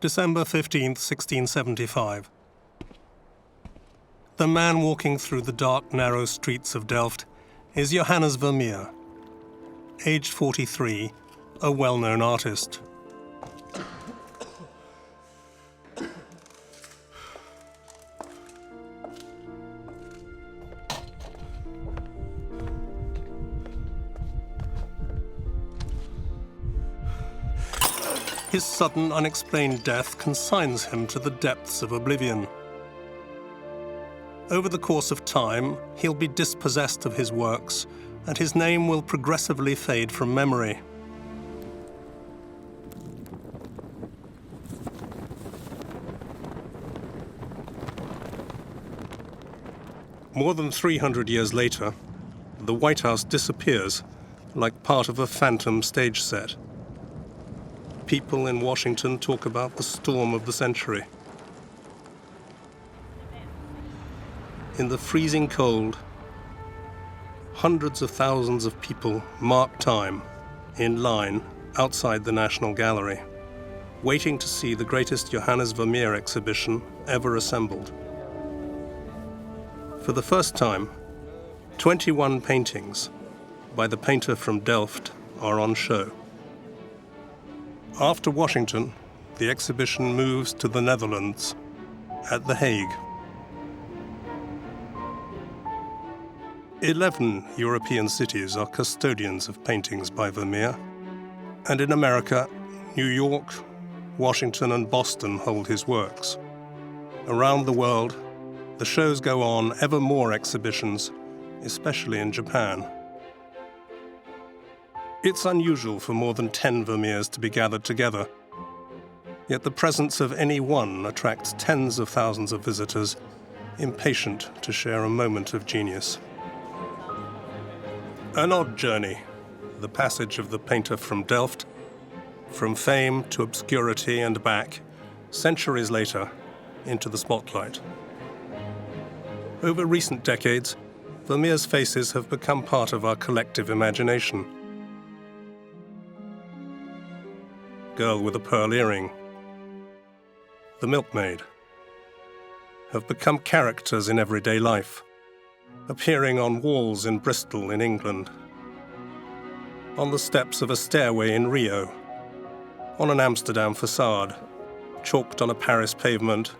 December 15th, 1675. The man walking through the dark, narrow streets of Delft is Johannes Vermeer, aged 43, a well-known artist. His sudden, unexplained death consigns him to the depths of oblivion. Over the course of time, he'll be dispossessed of his works, and his name will progressively fade from memory. More than 300 years later, the White House disappears like part of a phantom stage set. People in Washington talk about the storm of the century. In the freezing cold, hundreds of thousands of people mark time in line outside the National Gallery, waiting to see the greatest Johannes Vermeer exhibition ever assembled. For the first time, 21 paintings by the painter from Delft are on show. After Washington, the exhibition moves to the Netherlands, at The Hague. 11 European cities are custodians of paintings by Vermeer, and in America, New York, Washington, and Boston hold his works. Around the world, the shows go on, ever more exhibitions, especially in Japan. It's unusual for more than 10 Vermeers to be gathered together, yet the presence of any one attracts tens of thousands of visitors, impatient to share a moment of genius. An odd journey, the passage of the painter from Delft, from fame to obscurity and back, centuries later, into the spotlight. Over recent decades, Vermeer's faces have become part of our collective imagination. Girl with a pearl earring, the milkmaid, have become characters in everyday life, appearing on walls in Bristol in England, on the steps of a stairway in Rio, on an Amsterdam facade, chalked on a Paris pavement,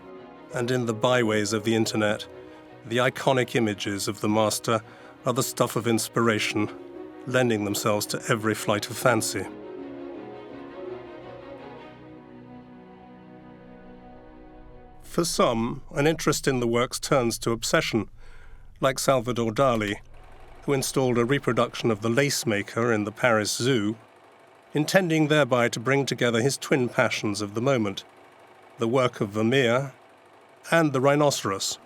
and in the byways of the internet. The iconic images of the master are the stuff of inspiration, lending themselves to every flight of fancy. For some, an interest in the works turns to obsession, like Salvador Dali, who installed a reproduction of the lace maker in the Paris Zoo, intending thereby to bring together his twin passions of the moment, the work of Vermeer and the rhinoceros.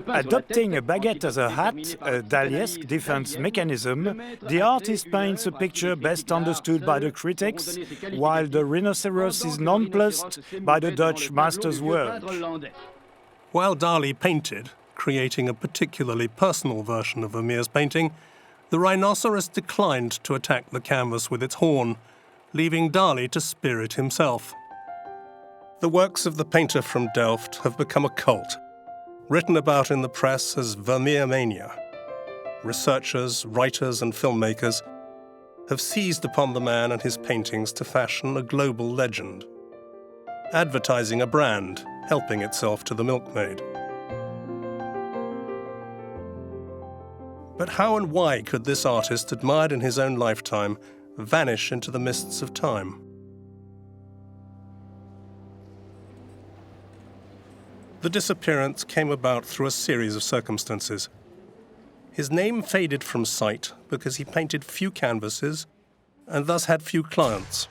Adopting a baguette as a hat, a Daliesque defense mechanism, the artist paints a picture best understood by the critics, while the rhinoceros is nonplussed by the Dutch master's work. While Dali painted, creating a particularly personal version of Vermeer's painting, the rhinoceros declined to attack the canvas with its horn, leaving Dali to spirit himself. The works of the painter from Delft have become a cult, written about in the press as Vermeer mania. Researchers, writers, and filmmakers have seized upon the man and his paintings to fashion a global legend, advertising a brand, helping itself to the milkmaid. But how and why could this artist, admired in his own lifetime, vanish into the mists of time? The disappearance came about through a series of circumstances. His name faded from sight because he painted few canvases and thus had few clients.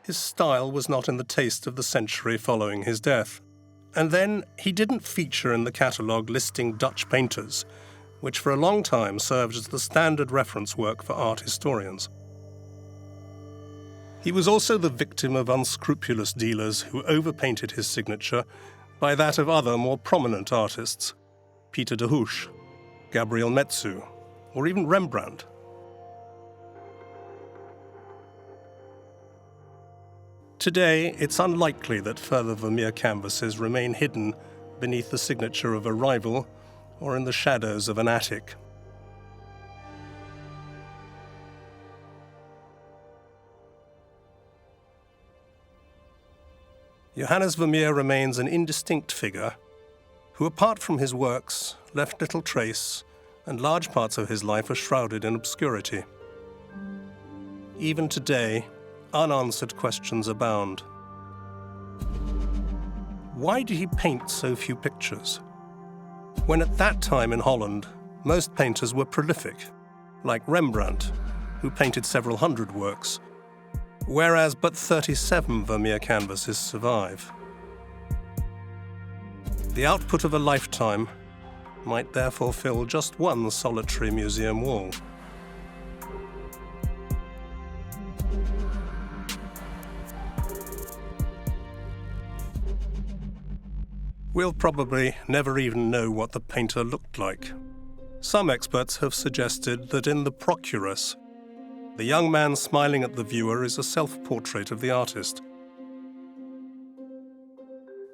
His style was not in the taste of the century following his death. And then he didn't feature in the catalogue listing Dutch painters, which for a long time served as the standard reference work for art historians. He was also the victim of unscrupulous dealers who overpainted his signature by that of other more prominent artists, Pieter de Hooch, Gabriel Metsu, or even Rembrandt. Today, it's unlikely that further Vermeer canvases remain hidden beneath the signature of a rival or in the shadows of an attic. Johannes Vermeer remains an indistinct figure who, apart from his works, left little trace, and large parts of his life are shrouded in obscurity. Even today, unanswered questions abound. Why did he paint so few pictures? When at that time in Holland, most painters were prolific, like Rembrandt, who painted several hundred works, whereas but 37 Vermeer canvases survive. The output of a lifetime might therefore fill just one solitary museum wall. We'll probably never even know what the painter looked like. Some experts have suggested that in the Procuress, the young man smiling at the viewer is a self-portrait of the artist.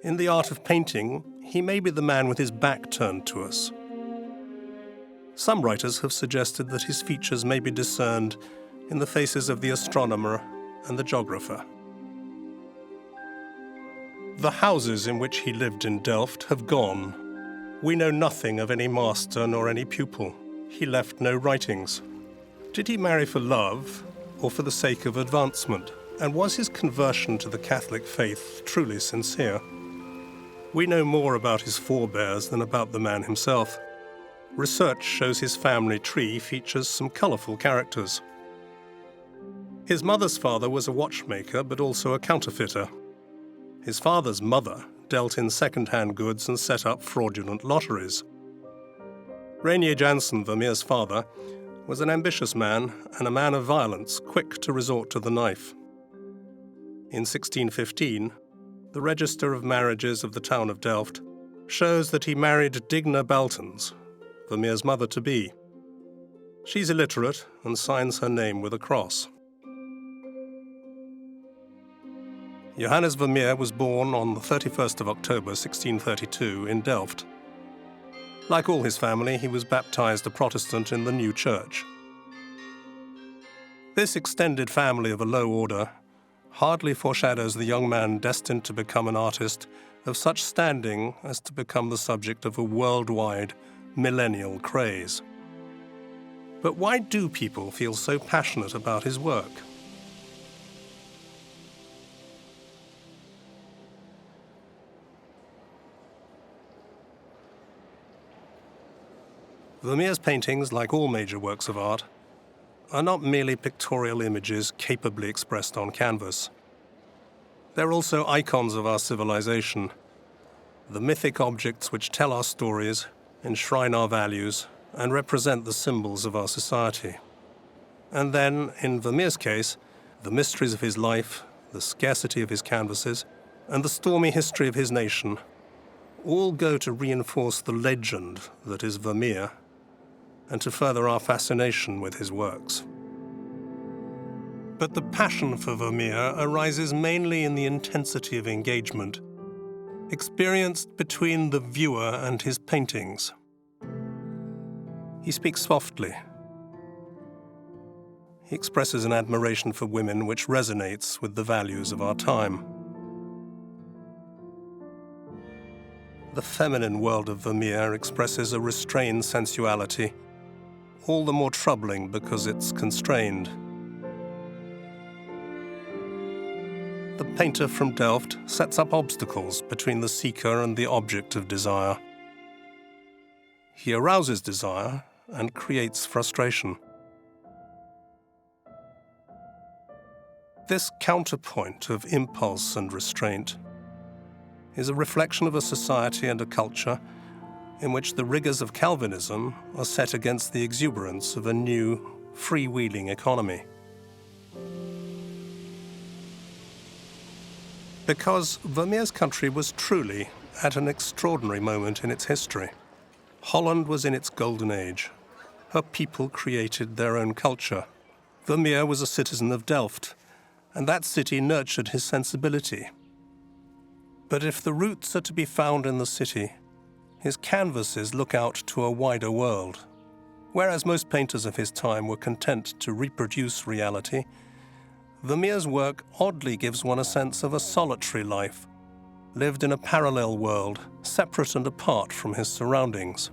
In the art of painting, he may be the man with his back turned to us. Some writers have suggested that his features may be discerned in the faces of the astronomer and the geographer. The houses in which he lived in Delft have gone. We know nothing of any master nor any pupil. He left no writings. Did he marry for love or for the sake of advancement? And was his conversion to the Catholic faith truly sincere? We know more about his forebears than about the man himself. Research shows his family tree features some colourful characters. His mother's father was a watchmaker, but also a counterfeiter. His father's mother dealt in second-hand goods and set up fraudulent lotteries. Reinier Jansen, Vermeer's father, was an ambitious man and a man of violence, quick to resort to the knife. In 1615, the Register of Marriages of the town of Delft shows that he married Digna Baltens, Vermeer's mother-to-be. She's illiterate and signs her name with a cross. Johannes Vermeer was born on the 31st of October 1632 in Delft. Like all his family, he was baptized a Protestant in the new church. This extended family of a low order hardly foreshadows the young man destined to become an artist of such standing as to become the subject of a worldwide millennial craze. But why do people feel so passionate about his work? Vermeer's paintings, like all major works of art, are not merely pictorial images capably expressed on canvas. They're also icons of our civilization, the mythic objects which tell our stories, enshrine our values, and represent the symbols of our society. And then, in Vermeer's case, the mysteries of his life, the scarcity of his canvases, and the stormy history of his nation all go to reinforce the legend that is Vermeer and to further our fascination with his works. But the passion for Vermeer arises mainly in the intensity of engagement, experienced between the viewer and his paintings. He speaks softly. He expresses an admiration for women which resonates with the values of our time. The feminine world of Vermeer expresses a restrained sensuality, all the more troubling because it's constrained. The painter from Delft sets up obstacles between the seeker and the object of desire. He arouses desire and creates frustration. This counterpoint of impulse and restraint is a reflection of a society and a culture in which the rigors of Calvinism are set against the exuberance of a new, freewheeling economy. Because Vermeer's country was truly at an extraordinary moment in its history. Holland was in its golden age. Her people created their own culture. Vermeer was a citizen of Delft, and that city nurtured his sensibility. But if the roots are to be found in the city, his canvases look out to a wider world. Whereas most painters of his time were content to reproduce reality, Vermeer's work oddly gives one a sense of a solitary life, lived in a parallel world, separate and apart from his surroundings.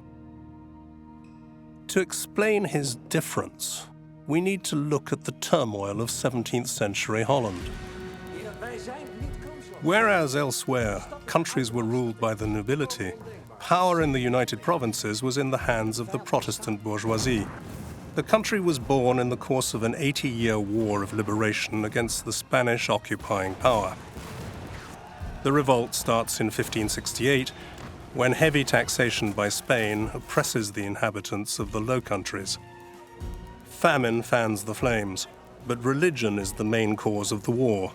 To explain his difference, we need to look at the turmoil of 17th century Holland. Whereas elsewhere, countries were ruled by the nobility, power in the United Provinces was in the hands of the Protestant bourgeoisie. The country was born in the course of an 80-year war of liberation against the Spanish occupying power. The revolt starts in 1568, when heavy taxation by Spain oppresses the inhabitants of the Low Countries. Famine fans the flames, but religion is the main cause of the war.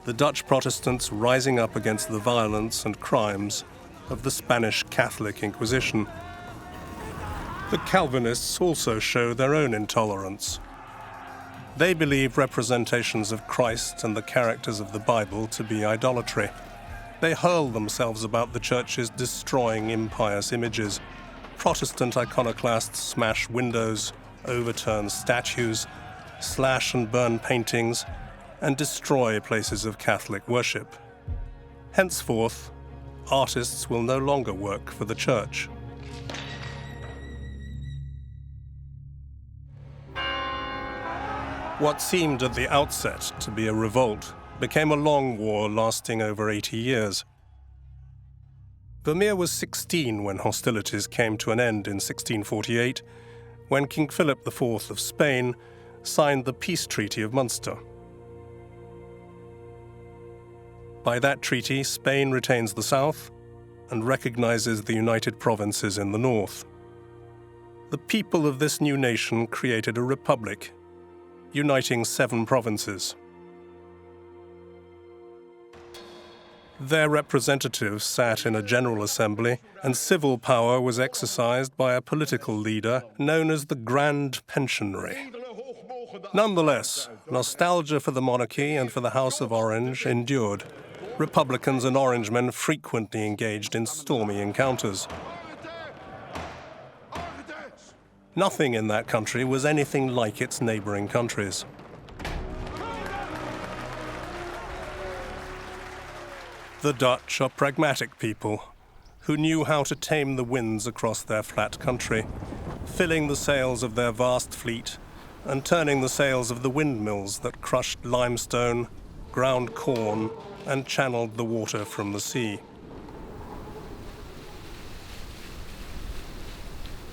The Dutch Protestants rising up against the violence and crimes of the Spanish Catholic Inquisition. The Calvinists also show their own intolerance. They believe representations of Christ and the characters of the Bible to be idolatry. They hurl themselves about the churches, destroying impious images. Protestant iconoclasts smash windows, overturn statues, slash and burn paintings, and destroy places of Catholic worship. Henceforth, artists will no longer work for the church. What seemed at the outset to be a revolt became a long war lasting over 80 years. Vermeer was 16 when hostilities came to an end in 1648, when King Philip IV of Spain signed the Peace Treaty of Munster. By that treaty, Spain retains the south and recognizes the United Provinces in the north. The people of this new nation created a republic, uniting 7 provinces. Their representatives sat in a general assembly, and civil power was exercised by a political leader known as the Grand Pensionary. Nonetheless, nostalgia for the monarchy and for the House of Orange endured. Republicans and Orangemen frequently engaged in stormy encounters. Nothing in that country was anything like its neighboring countries. The Dutch are pragmatic people who knew how to tame the winds across their flat country, filling the sails of their vast fleet and turning the sails of the windmills that crushed limestone, ground corn, and channeled the water from the sea.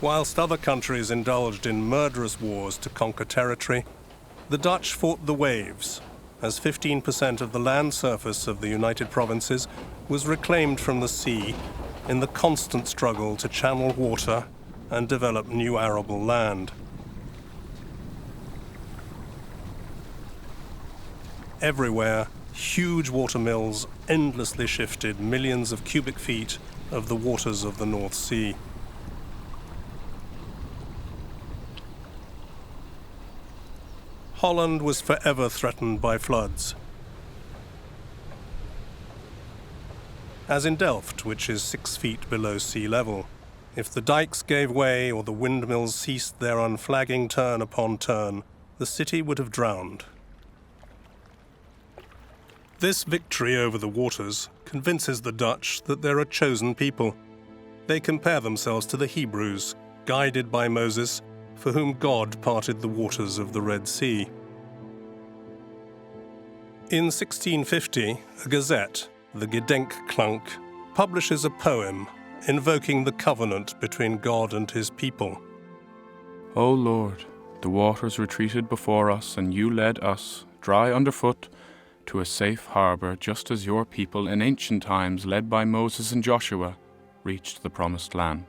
Whilst other countries indulged in murderous wars to conquer territory, the Dutch fought the waves, as 15% of the land surface of the United Provinces was reclaimed from the sea in the constant struggle to channel water and develop new arable land. Everywhere, huge watermills endlessly shifted millions of cubic feet of the waters of the North Sea. Holland was forever threatened by floods. As in Delft, which is 6 feet below sea level, if the dikes gave way or the windmills ceased their unflagging turn upon turn, the city would have drowned. This victory over the waters convinces the Dutch that they're a chosen people. They compare themselves to the Hebrews, guided by Moses, for whom God parted the waters of the Red Sea. In 1650, a gazette, the Gedenkklank, publishes a poem invoking the covenant between God and his people. O Lord, the waters retreated before us, and you led us, dry underfoot, to a safe harbour, just as your people in ancient times, led by Moses and Joshua, reached the promised land.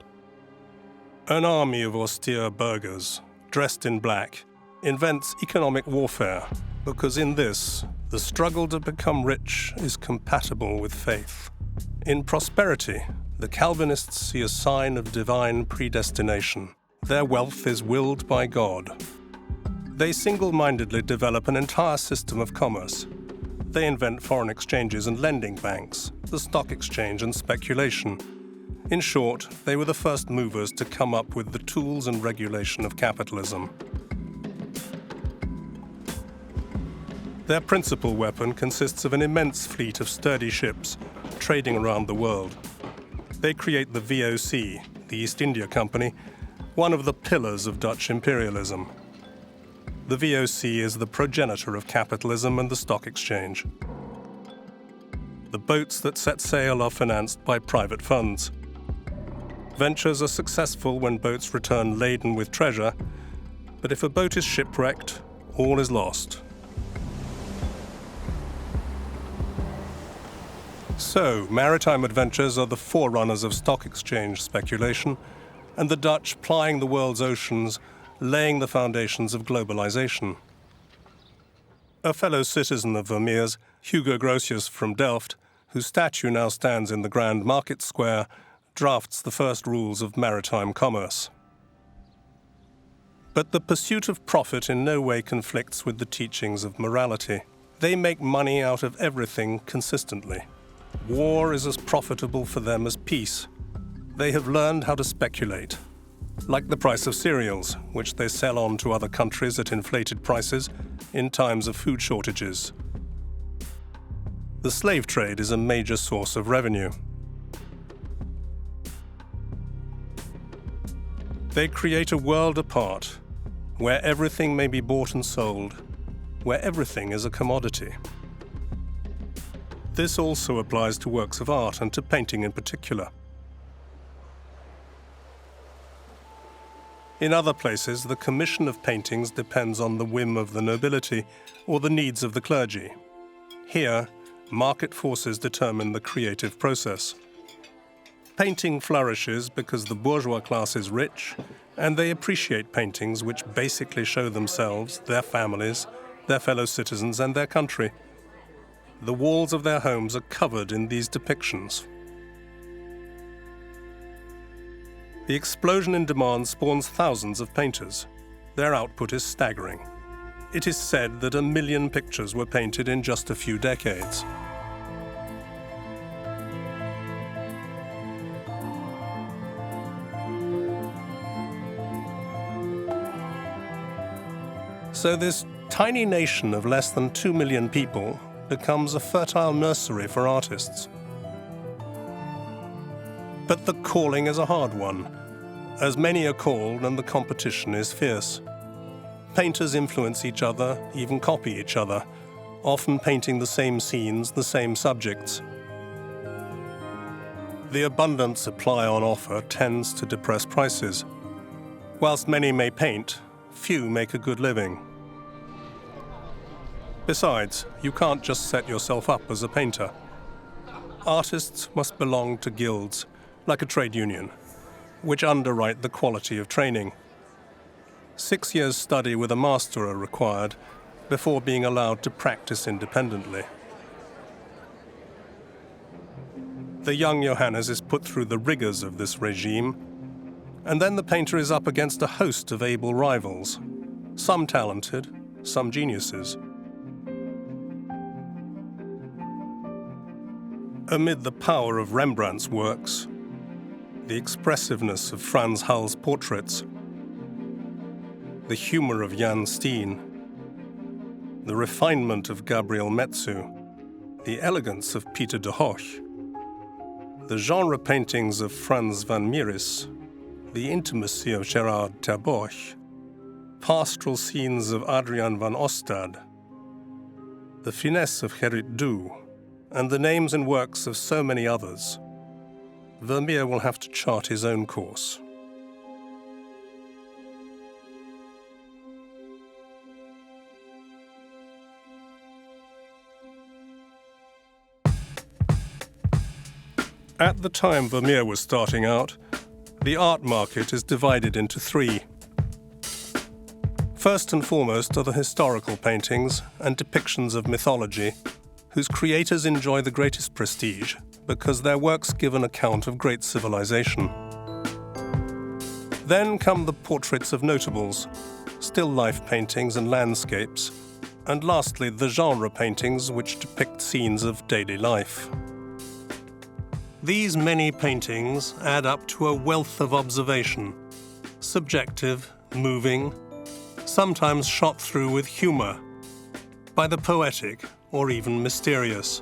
An army of austere burghers, dressed in black, invents economic warfare, because in this, the struggle to become rich is compatible with faith. In prosperity, the Calvinists see a sign of divine predestination. Their wealth is willed by God. They single-mindedly develop an entire system of commerce. They invent foreign exchanges and lending banks, the stock exchange and speculation. In short, they were the first movers to come up with the tools and regulation of capitalism. Their principal weapon consists of an immense fleet of sturdy ships trading around the world. They create the VOC, the East India Company, one of the pillars of Dutch imperialism. The VOC is the progenitor of capitalism and the stock exchange. The boats that set sail are financed by private funds. Ventures are successful when boats return laden with treasure, but if a boat is shipwrecked, all is lost. So, maritime adventures are the forerunners of stock exchange speculation, and the Dutch plying the world's oceans, laying the foundations of globalization. A fellow citizen of Vermeer's, Hugo Grotius from Delft, whose statue now stands in the Grand Market Square, drafts the first rules of maritime commerce. But the pursuit of profit in no way conflicts with the teachings of morality. They make money out of everything consistently. War is as profitable for them as peace. They have learned how to speculate. Like the price of cereals, which they sell on to other countries at inflated prices in times of food shortages. The slave trade is a major source of revenue. They create a world apart, where everything may be bought and sold, where everything is a commodity. This also applies to works of art and to painting in particular. In other places, the commission of paintings depends on the whim of the nobility or the needs of the clergy. Here, market forces determine the creative process. Painting flourishes because the bourgeois class is rich, and they appreciate paintings which basically show themselves, their families, their fellow citizens, and their country. The walls of their homes are covered in these depictions. The explosion in demand spawns thousands of painters. Their output is staggering. It is said that 1 million pictures were painted in just a few decades. So this tiny nation of less than 2 million people becomes a fertile nursery for artists. But the calling is a hard one, as many are called and the competition is fierce. Painters influence each other, even copy each other, often painting the same scenes, the same subjects. The abundant supply on offer tends to depress prices. Whilst many may paint, few make a good living. Besides, you can't just set yourself up as a painter. Artists must belong to guilds, like a trade union, which underwrite the quality of training. 6 years' study with a master are required before being allowed to practice independently. The young Johannes is put through the rigors of this regime, and then the painter is up against a host of able rivals, some talented, some geniuses. Amid the power of Rembrandt's works, the expressiveness of Frans Hal's portraits, the humor of Jan Steen, the refinement of Gabriel Metsu, the elegance of Pieter de Hoch, the genre paintings of Frans van Mieris, the intimacy of Gerard ter Borch, pastoral scenes of Adriaan van Ostade, the finesse of Gerrit Dou, and the names and works of so many others, Vermeer will have to chart his own course. At the time Vermeer was starting out, the art market is divided into three. First and foremost are the historical paintings and depictions of mythology, whose creators enjoy the greatest prestige because their works give an account of great civilization. Then come the portraits of notables, still life paintings and landscapes, and lastly the genre paintings which depict scenes of daily life. These many paintings add up to a wealth of observation, subjective, moving, sometimes shot through with humour, by the poetic or even mysterious.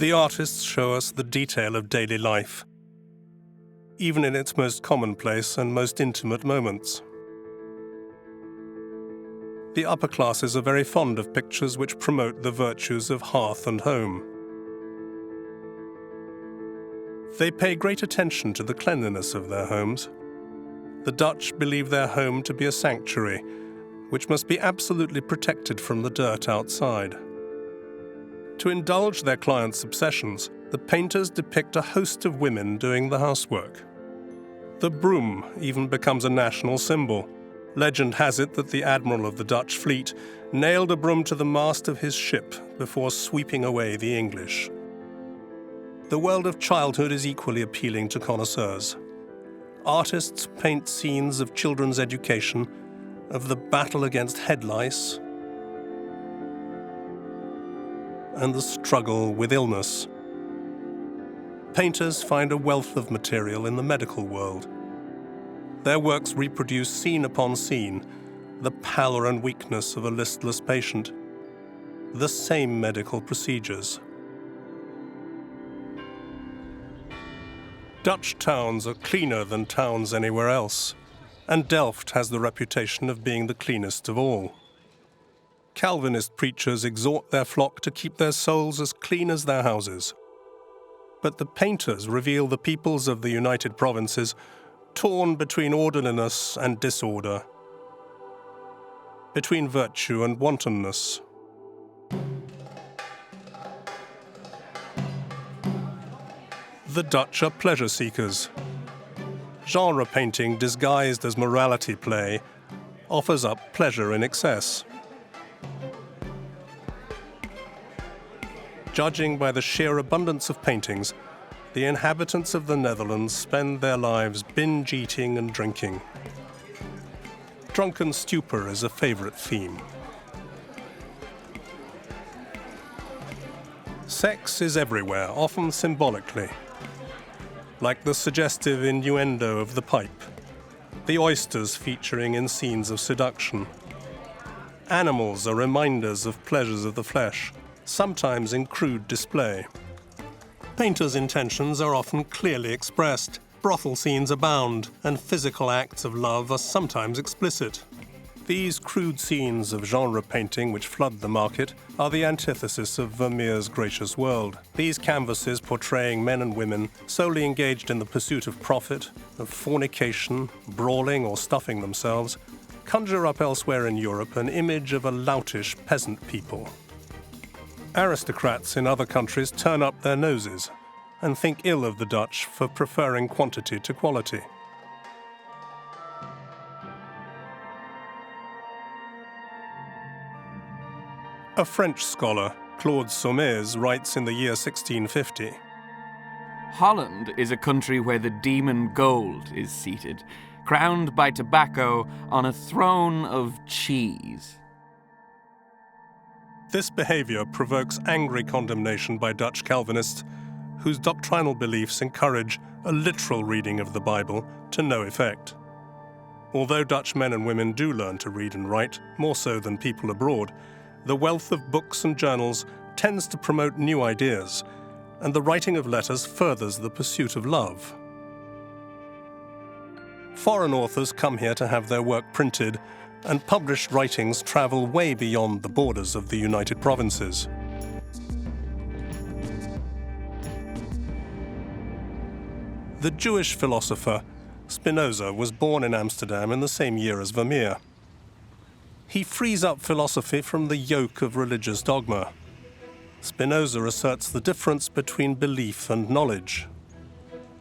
The artists show us the detail of daily life, even in its most commonplace and most intimate moments. The upper classes are very fond of pictures which promote the virtues of hearth and home. They pay great attention to the cleanliness of their homes. The Dutch believe their home to be a sanctuary, which must be absolutely protected from the dirt outside. To indulge their clients' obsessions, the painters depict a host of women doing the housework. The broom even becomes a national symbol. Legend has it that the admiral of the Dutch fleet nailed a broom to the mast of his ship before sweeping away the English. The world of childhood is equally appealing to connoisseurs. Artists paint scenes of children's education, of the battle against head lice, and the struggle with illness. Painters find a wealth of material in the medical world. Their works reproduce scene upon scene the pallor and weakness of a listless patient, the same medical procedures. Dutch towns are cleaner than towns anywhere else, and Delft has the reputation of being the cleanest of all. Calvinist preachers exhort their flock to keep their souls as clean as their houses. But the painters reveal the peoples of the United Provinces torn between orderliness and disorder, between virtue and wantonness. The Dutch are pleasure seekers. Genre painting disguised as morality play offers up pleasure in excess. Judging by the sheer abundance of paintings, the inhabitants of the Netherlands spend their lives binge-eating and drinking. Drunken stupor is a favourite theme. Sex is everywhere, often symbolically, like the suggestive innuendo of the pipe, the oysters featuring in scenes of seduction. Animals are reminders of pleasures of the flesh, sometimes in crude display. Painters' intentions are often clearly expressed. Brothel scenes abound, and physical acts of love are sometimes explicit. These crude scenes of genre painting which flood the market are the antithesis of Vermeer's gracious world. These canvases portraying men and women solely engaged in the pursuit of profit, of fornication, brawling or stuffing themselves, conjure up elsewhere in Europe an image of a loutish peasant people. Aristocrats in other countries turn up their noses and think ill of the Dutch for preferring quantity to quality. A French scholar, Claude Saumaise, writes in the year 1650, Holland is a country where the demon gold is seated, crowned by tobacco on a throne of cheese. This behaviour provokes angry condemnation by Dutch Calvinists, whose doctrinal beliefs encourage a literal reading of the Bible to no effect. Although Dutch men and women do learn to read and write, more so than people abroad, the wealth of books and journals tends to promote new ideas, and the writing of letters furthers the pursuit of love. Foreign authors come here to have their work printed, and published writings travel way beyond the borders of the United Provinces. The Jewish philosopher Spinoza was born in Amsterdam in the same year as Vermeer. He frees up philosophy from the yoke of religious dogma. Spinoza asserts the difference between belief and knowledge.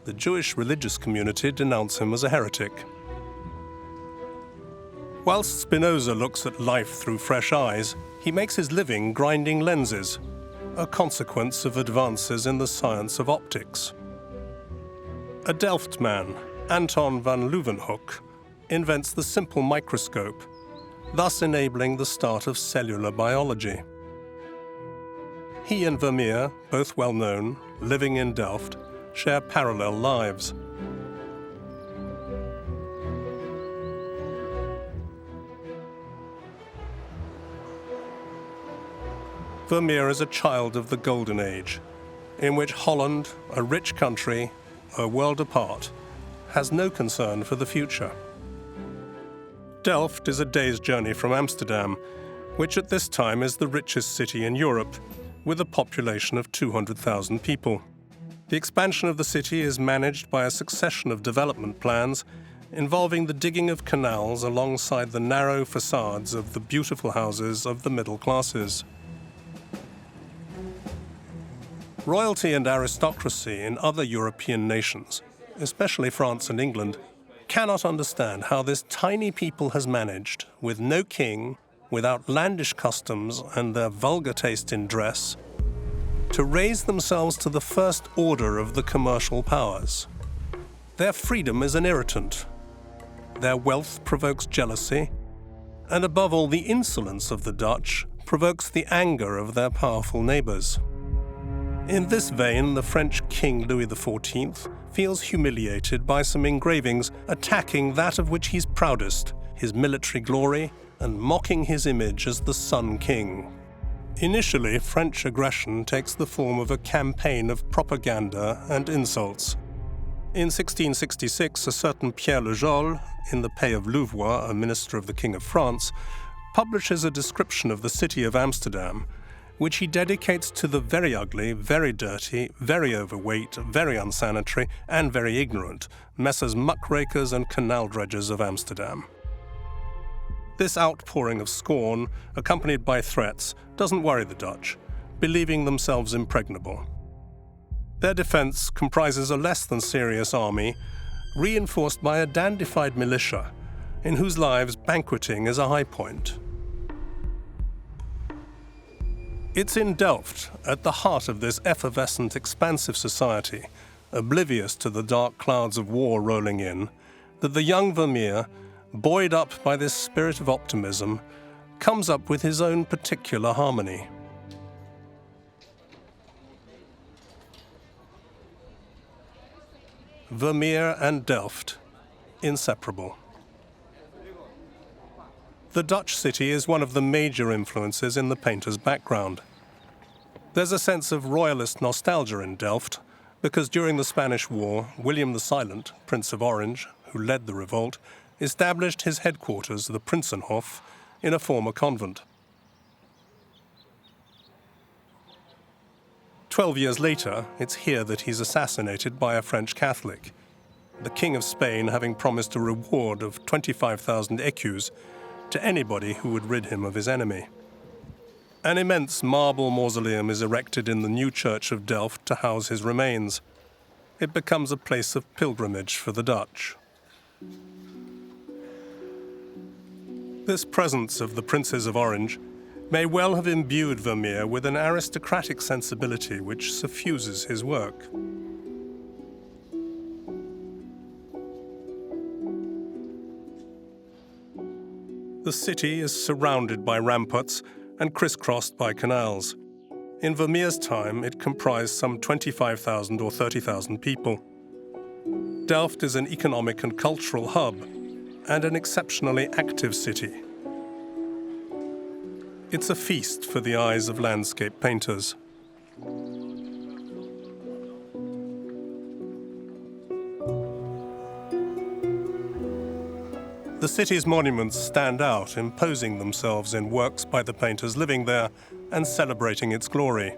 The Jewish religious community denounce him as a heretic. Whilst Spinoza looks at life through fresh eyes, he makes his living grinding lenses, a consequence of advances in the science of optics. A Delft man, Anton van Leeuwenhoek, invents the simple microscope, thus enabling the start of cellular biology. He and Vermeer, both well known, living in Delft, share parallel lives. Vermeer is a child of the Golden Age, in which Holland, a rich country, a world apart, has no concern for the future. Delft is a day's journey from Amsterdam, which at this time is the richest city in Europe, with a population of 200,000 people. The expansion of the city is managed by a succession of development plans involving the digging of canals alongside the narrow facades of the beautiful houses of the middle classes. Royalty and aristocracy in other European nations, especially France and England, cannot understand how this tiny people has managed, with no king, with outlandish customs and their vulgar taste in dress, to raise themselves to the first order of the commercial powers. Their freedom is an irritant. Their wealth provokes jealousy, and above all, the insolence of the Dutch provokes the anger of their powerful neighbors. In this vein, the French King Louis XIV feels humiliated by some engravings attacking that of which he's proudest, his military glory, and mocking his image as the Sun King. Initially, French aggression takes the form of a campaign of propaganda and insults. In 1666, a certain Pierre Le Jol, in the pay of Louvois, a minister of the King of France, publishes a description of the city of Amsterdam, which he dedicates to the very ugly, very dirty, very overweight, very unsanitary, and very ignorant Messrs. Muckrakers and canal dredgers of Amsterdam. This outpouring of scorn, accompanied by threats, doesn't worry the Dutch, believing themselves impregnable. Their defense comprises a less than serious army, reinforced by a dandified militia, in whose lives banqueting is a high point. It's in Delft, at the heart of this effervescent, expansive society, oblivious to the dark clouds of war rolling in, that the young Vermeer, buoyed up by this spirit of optimism, comes up with his own particular harmony. Vermeer and Delft, inseparable. The Dutch city is one of the major influences in the painter's background. There's a sense of royalist nostalgia in Delft, because during the Spanish War, William the Silent, Prince of Orange, who led the revolt, established his headquarters, the Prinsenhof, in a former convent. 12 years later, it's here that he's assassinated by a French Catholic, the King of Spain having promised a reward of 25,000 écus to anybody who would rid him of his enemy. An immense marble mausoleum is erected in the new church of Delft to house his remains. It becomes a place of pilgrimage for the Dutch. This presence of the Princes of Orange may well have imbued Vermeer with an aristocratic sensibility which suffuses his work. The city is surrounded by ramparts and crisscrossed by canals. In Vermeer's time, it comprised some 25,000 or 30,000 people. Delft is an economic and cultural hub, and an exceptionally active city. It's a feast for the eyes of landscape painters. The city's monuments stand out, imposing themselves in works by the painters living there and celebrating its glory.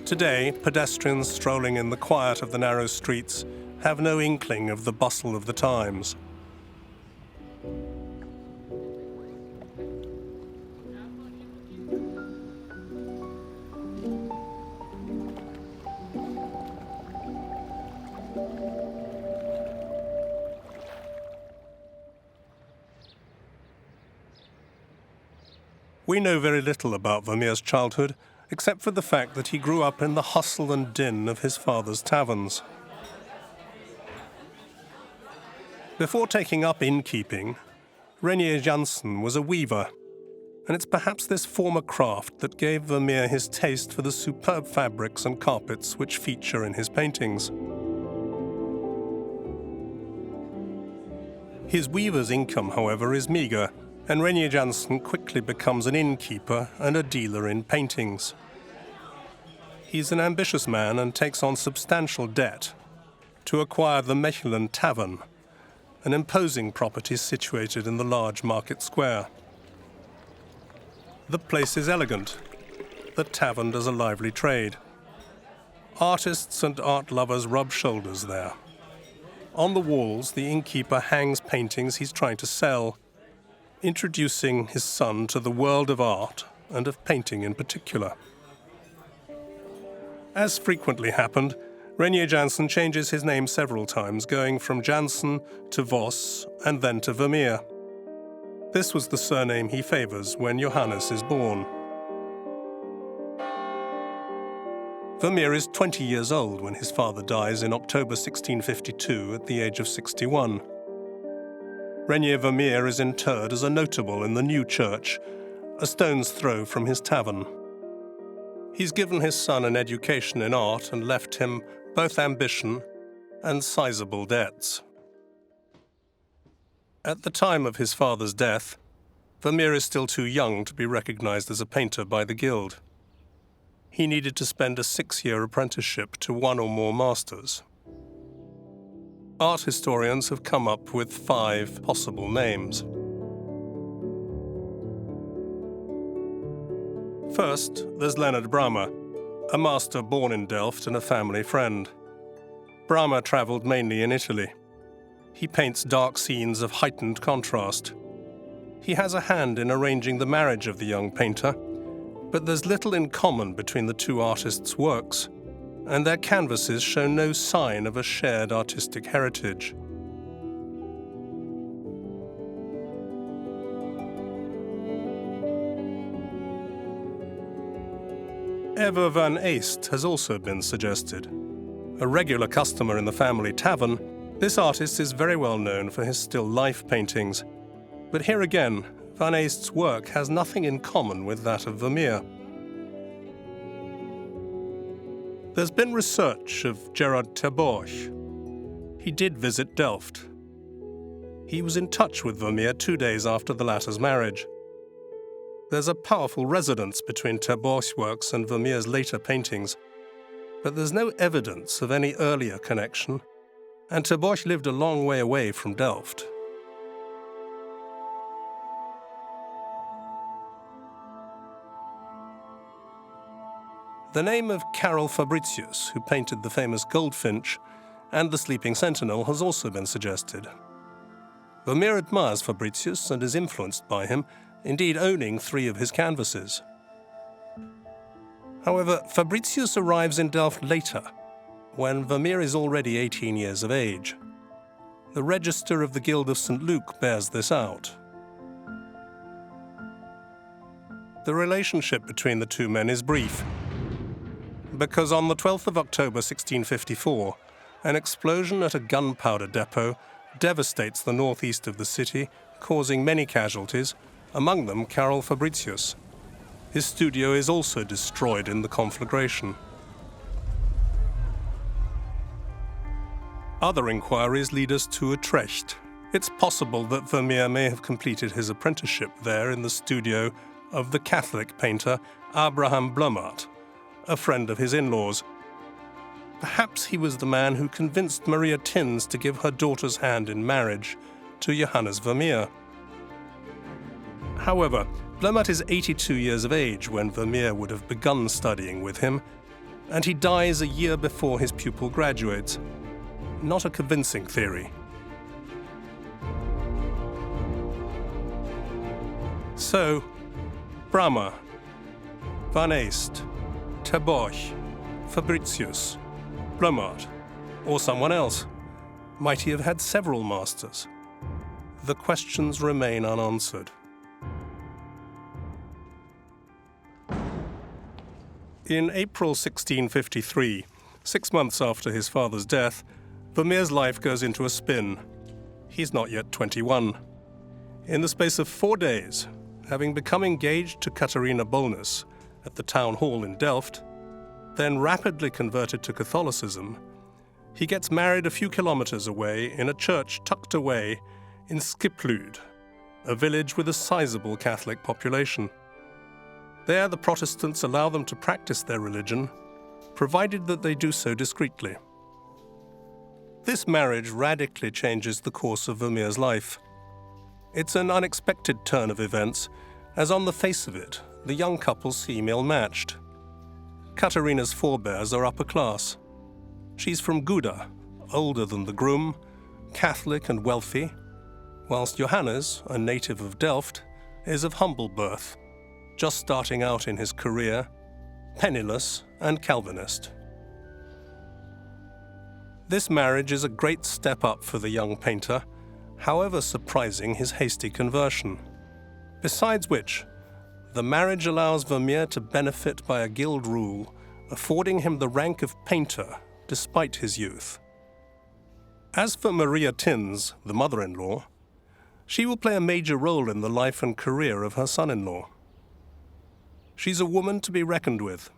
Today, pedestrians strolling in the quiet of the narrow streets have no inkling of the bustle of the times. We know very little about Vermeer's childhood, except for the fact that he grew up in the hustle and din of his father's taverns. Before taking up innkeeping, Reinier Jansen was a weaver, and it's perhaps this former craft that gave Vermeer his taste for the superb fabrics and carpets which feature in his paintings. His weaver's income, however, is meagre, and Reinier Jansen quickly becomes an innkeeper and a dealer in paintings. He's an ambitious man and takes on substantial debt to acquire the Mechelen Tavern, an imposing property situated in the large market square. The place is elegant. The tavern does a lively trade. Artists and art lovers rub shoulders there. On the walls, the innkeeper hangs paintings he's trying to sell, introducing his son to the world of art and of painting in particular. As frequently happened, Reinier Jansen changes his name several times, going from Jansen to Vos and then to Vermeer. This was the surname he favors when Johannes is born. Vermeer is 20 years old when his father dies in October 1652 at the age of 61. Reinier Vermeer is interred as a notable in the new church, a stone's throw from his tavern. He's given his son an education in art and left him both ambition and sizable debts. At the time of his father's death, Vermeer is still too young to be recognized as a painter by the Guild. He needed to spend a 6-year apprenticeship to one or more masters. Art historians have come up with 5 possible names. First, there's Leonard Bramme, a master born in Delft and a family friend. Bramme travelled mainly in Italy. He paints dark scenes of heightened contrast. He has a hand in arranging the marriage of the young painter, but there's little in common between the two artists' works, and their canvases show no sign of a shared artistic heritage. Ever van Eest has also been suggested. A regular customer in the family tavern, this artist is very well known for his still life paintings. But here again, Van Eest's work has nothing in common with that of Vermeer. There's been research of Gerard ter Borch. He did visit Delft. He was in touch with Vermeer 2 days after the latter's marriage. There's a powerful resonance between ter Borch's works and Vermeer's later paintings, but there's no evidence of any earlier connection, and ter Borch lived a long way away from Delft. The name of Karel Fabritius, who painted the famous Goldfinch and the Sleeping Sentinel, has also been suggested. Vermeer admires Fabritius and is influenced by him, indeed owning 3 of his canvases. However, Fabritius arrives in Delft later, when Vermeer is already 18 years of age. The register of the Guild of St. Luke bears this out. The relationship between the 2 men is brief, because on the 12th of October 1654, an explosion at a gunpowder depot devastates the northeast of the city, causing many casualties, among them Karel Fabritius. His studio is also destroyed in the conflagration. Other inquiries lead us to Utrecht. It's possible that Vermeer may have completed his apprenticeship there in the studio of the Catholic painter Abraham Blumart, a friend of his in-laws. Perhaps he was the man who convinced Maria Tins to give her daughter's hand in marriage to Johannes Vermeer. However, Blumart is 82 years of age when Vermeer would have begun studying with him, and he dies a year before his pupil graduates. Not a convincing theory. So, Bramme, Van Eest, ter Borch, Fabritius, Blumart, or someone else. Might he have had several masters? The questions remain unanswered. In April 1653, 6 months after his father's death, Vermeer's life goes into a spin. He's not yet 21. In the space of 4 days, having become engaged to Catharina Bolnus at the town hall in Delft, then rapidly converted to Catholicism, he gets married a few kilometers away in a church tucked away in Skiplud, a village with a sizable Catholic population. There, the Protestants allow them to practice their religion, provided that they do so discreetly. This marriage radically changes the course of Vermeer's life. It's an unexpected turn of events, as on the face of it, the young couple seem ill-matched. Katharina's forebears are upper class. She's from Gouda, older than the groom, Catholic and wealthy, whilst Johannes, a native of Delft, is of humble birth, just starting out in his career, penniless and Calvinist. This marriage is a great step up for the young painter, however surprising his hasty conversion. Besides which, the marriage allows Vermeer to benefit by a guild rule, affording him the rank of painter despite his youth. As for Maria Tins, the mother-in-law, she will play a major role in the life and career of her son-in-law. She's a woman to be reckoned with.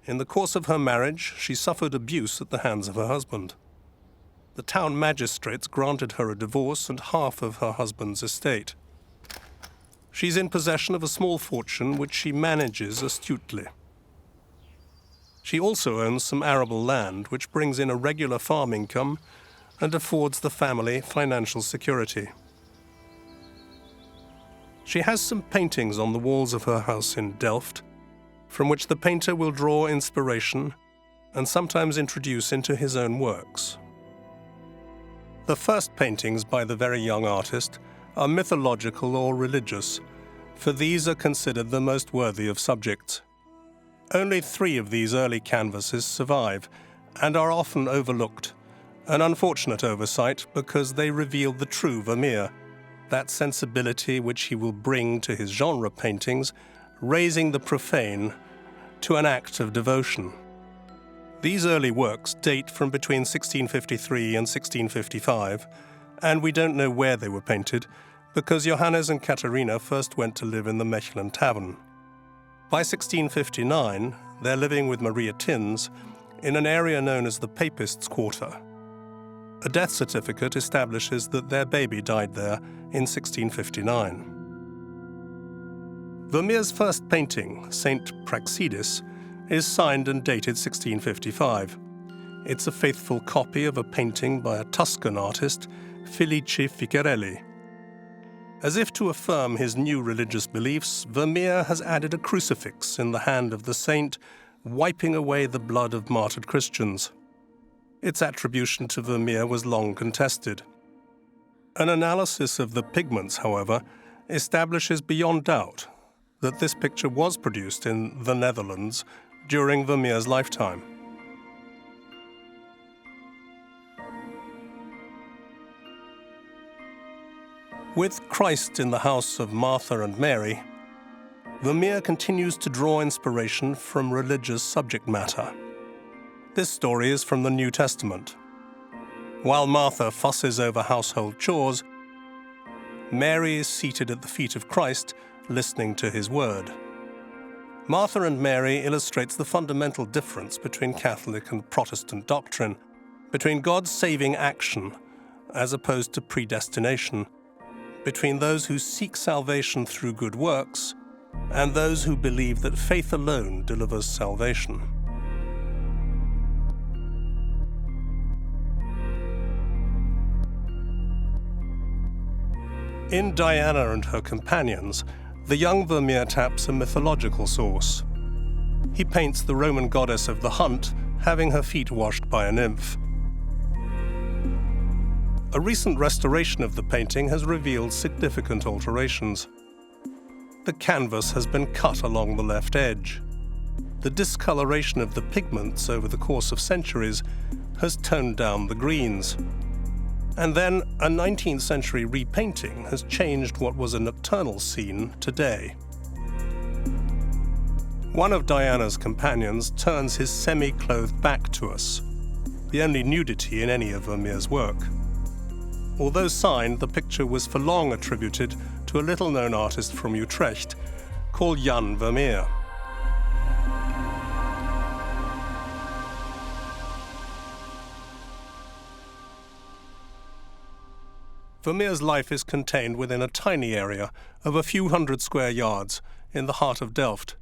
In the course of her marriage, she suffered abuse at the hands of her husband. The town magistrates granted her a divorce and half of her husband's estate. She's in possession of a small fortune which she manages astutely. She also owns some arable land which brings in a regular farm income and affords the family financial security. She has some paintings on the walls of her house in Delft, from which the painter will draw inspiration and sometimes introduce into his own works. The first paintings by the very young artist are mythological or religious, for these are considered the most worthy of subjects. Only 3 of these early canvases survive and are often overlooked, an unfortunate oversight because they reveal the true Vermeer, that sensibility which he will bring to his genre paintings, raising the profane to an act of devotion. These early works date from between 1653 and 1655, and we don't know where they were painted because Johannes and Katharina first went to live in the Mechelen tavern. By 1659, they're living with Maria Tins in an area known as the Papists' Quarter. A death certificate establishes that their baby died there in 1659. Vermeer's first painting, Saint Praxedis, is signed and dated 1655. It's a faithful copy of a painting by a Tuscan artist, Felice Ficcarelli. As if to affirm his new religious beliefs, Vermeer has added a crucifix in the hand of the saint, wiping away the blood of martyred Christians. Its attribution to Vermeer was long contested. An analysis of the pigments, however, establishes beyond doubt that this picture was produced in the Netherlands during Vermeer's lifetime. With Christ in the house of Martha and Mary, Vermeer continues to draw inspiration from religious subject matter. This story is from the New Testament. While Martha fusses over household chores, Mary is seated at the feet of Christ, listening to his word. Martha and Mary illustrates the fundamental difference between Catholic and Protestant doctrine, between God's saving action as opposed to predestination, between those who seek salvation through good works and those who believe that faith alone delivers salvation. In Diana and Her Companions, the young Vermeer taps a mythological source. He paints the Roman goddess of the hunt having her feet washed by a nymph. A recent restoration of the painting has revealed significant alterations. The canvas has been cut along the left edge. The discoloration of the pigments over the course of centuries has toned down the greens. And then a 19th century repainting has changed what was a nocturnal scene to day. One of Diana's companions turns his semi-clothed back to us, the only nudity in any of Vermeer's work. Although signed, the picture was for long attributed to a little-known artist from Utrecht called Johannes Vermeer. Vermeer's life is contained within a tiny area of a few hundred square yards in the heart of Delft,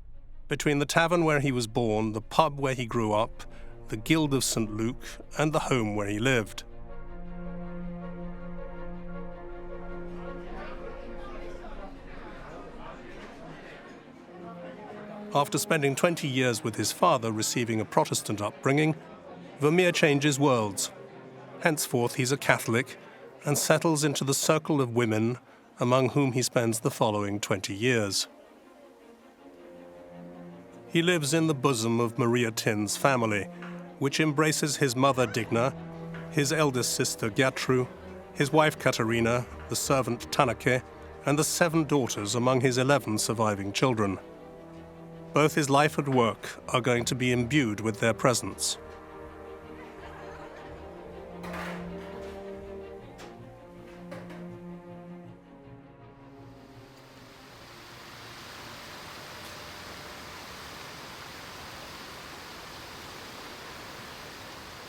between the tavern where he was born, the pub where he grew up, the Guild of St. Luke, and the home where he lived. After spending 20 years with his father receiving a Protestant upbringing, Vermeer changes worlds. Henceforth he's a Catholic and settles into the circle of women among whom he spends the following 20 years. He lives in the bosom of Maria Tin's family, which embraces his mother Digna, his eldest sister Gertrude, his wife Katharina, the servant Tanneke, and the 7 daughters among his 11 surviving children. Both his life and work are going to be imbued with their presence.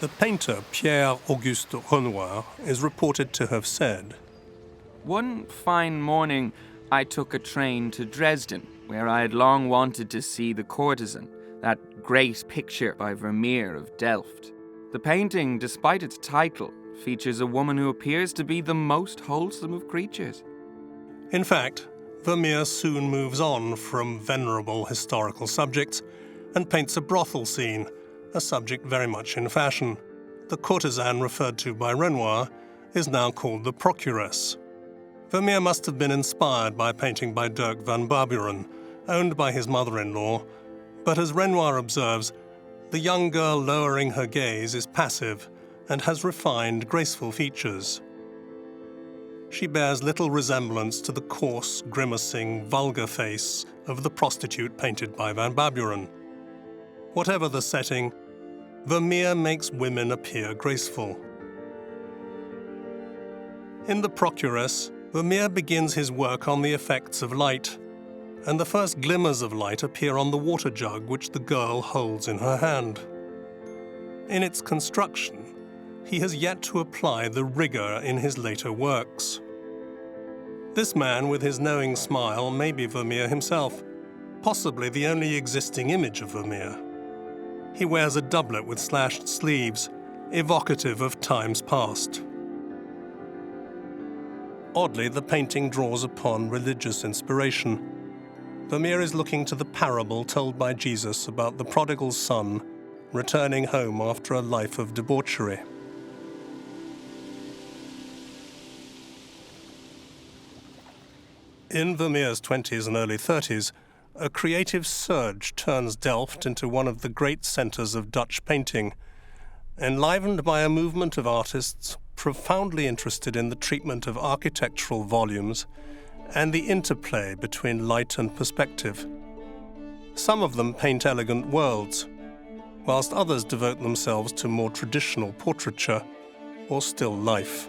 The painter Pierre-Auguste Renoir is reported to have said, "One fine morning, I took a train to Dresden, where I had long wanted to see The Courtesan, that great picture by Vermeer of Delft. The painting, despite its title, features a woman who appears to be the most wholesome of creatures." In fact, Vermeer soon moves on from venerable historical subjects and paints a brothel scene, a subject very much in fashion. The courtesan referred to by Renoir is now called the Procuress. Vermeer must have been inspired by painting by Dirk van Barburen, owned by his mother-in-law, but as Renoir observes, the young girl lowering her gaze is passive and has refined, graceful features. She bears little resemblance to the coarse, grimacing, vulgar face of the prostitute painted by van Barburen. Whatever the setting, Vermeer makes women appear graceful. In The Procuress, Vermeer begins his work on the effects of light, and the first glimmers of light appear on the water jug which the girl holds in her hand. In its construction, he has yet to apply the rigor in his later works. This man with his knowing smile may be Vermeer himself, possibly the only existing image of Vermeer. He wears a doublet with slashed sleeves, evocative of times past. Oddly, the painting draws upon religious inspiration. Vermeer is looking to the parable told by Jesus about the prodigal son returning home after a life of debauchery. In Vermeer's 20s and early 30s, a creative surge turns Delft into one of the great centres of Dutch painting, enlivened by a movement of artists profoundly interested in the treatment of architectural volumes and the interplay between light and perspective. Some of them paint elegant worlds, whilst others devote themselves to more traditional portraiture or still life.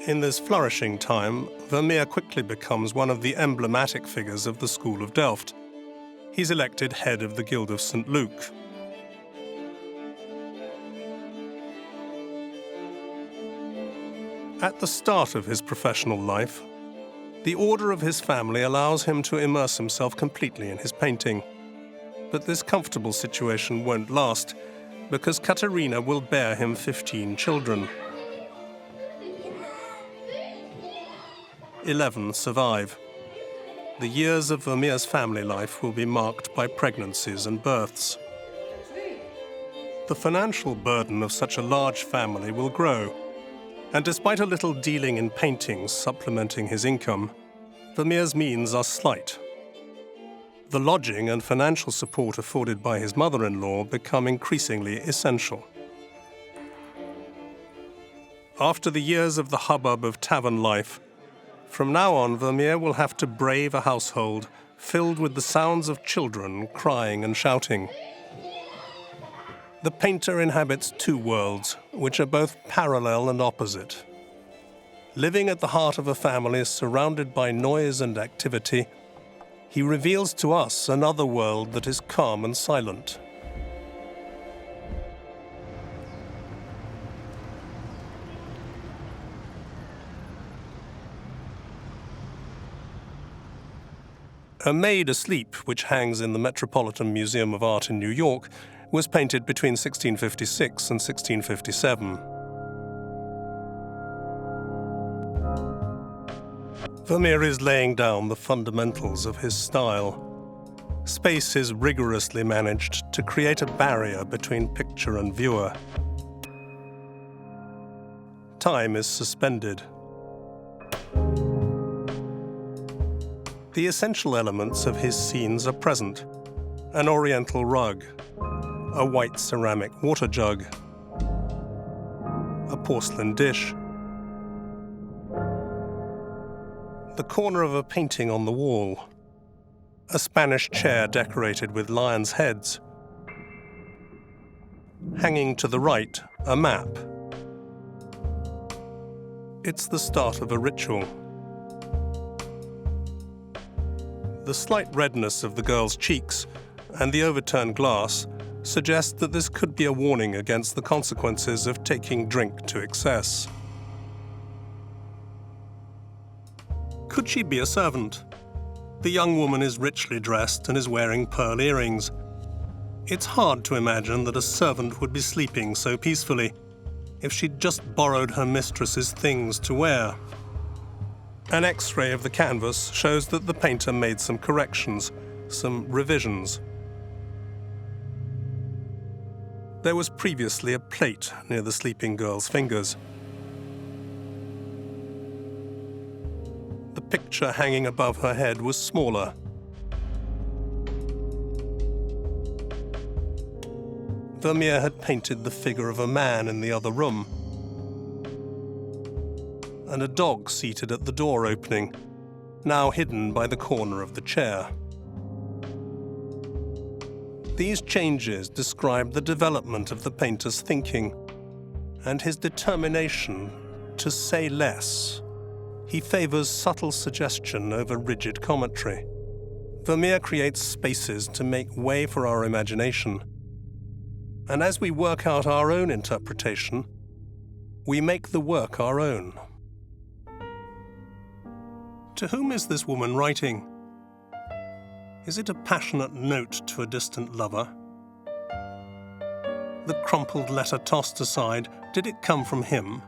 In this flourishing time, Vermeer quickly becomes one of the emblematic figures of the School of Delft. He's elected head of the Guild of St. Luke. At the start of his professional life, the order of his family allows him to immerse himself completely in his painting. But this comfortable situation won't last, because Katharina will bear him 15 children. 11 survive. The years of Vermeer's family life will be marked by pregnancies and births. The financial burden of such a large family will grow, and despite a little dealing in paintings supplementing his income, Vermeer's means are slight. The lodging and financial support afforded by his mother-in-law become increasingly essential. After the years of the hubbub of tavern life, from now on, Vermeer will have to brave a household filled with the sounds of children crying and shouting. The painter inhabits two worlds, which are both parallel and opposite. Living at the heart of a family surrounded by noise and activity, he reveals to us another world that is calm and silent. A Maid Asleep, which hangs in the Metropolitan Museum of Art in New York, was painted between 1656 and 1657. Vermeer is laying down the fundamentals of his style. Space is rigorously managed to create a barrier between picture and viewer. Time is suspended. The essential elements of his scenes are present: an oriental rug, a white ceramic water jug, a porcelain dish, the corner of a painting on the wall, a Spanish chair decorated with lions' heads. Hanging to the right, a map. It's the start of a ritual. The slight redness of the girl's cheeks and the overturned glass suggest that this could be a warning against the consequences of taking drink to excess. Could she be a servant? The young woman is richly dressed and is wearing pearl earrings. It's hard to imagine that a servant would be sleeping so peacefully if she'd just borrowed her mistress's things to wear. An X-ray of the canvas shows that the painter made some corrections, some revisions. There was previously a plate near the sleeping girl's fingers. The picture hanging above her head was smaller. Vermeer had painted the figure of a man in the other room, and a dog seated at the door opening, now hidden by the corner of the chair. These changes describe the development of the painter's thinking and his determination to say less. He favors subtle suggestion over rigid commentary. Vermeer creates spaces to make way for our imagination. And as we work out our own interpretation, we make the work our own. To whom is this woman writing? Is it a passionate note to a distant lover? The crumpled letter tossed aside, did it come from him?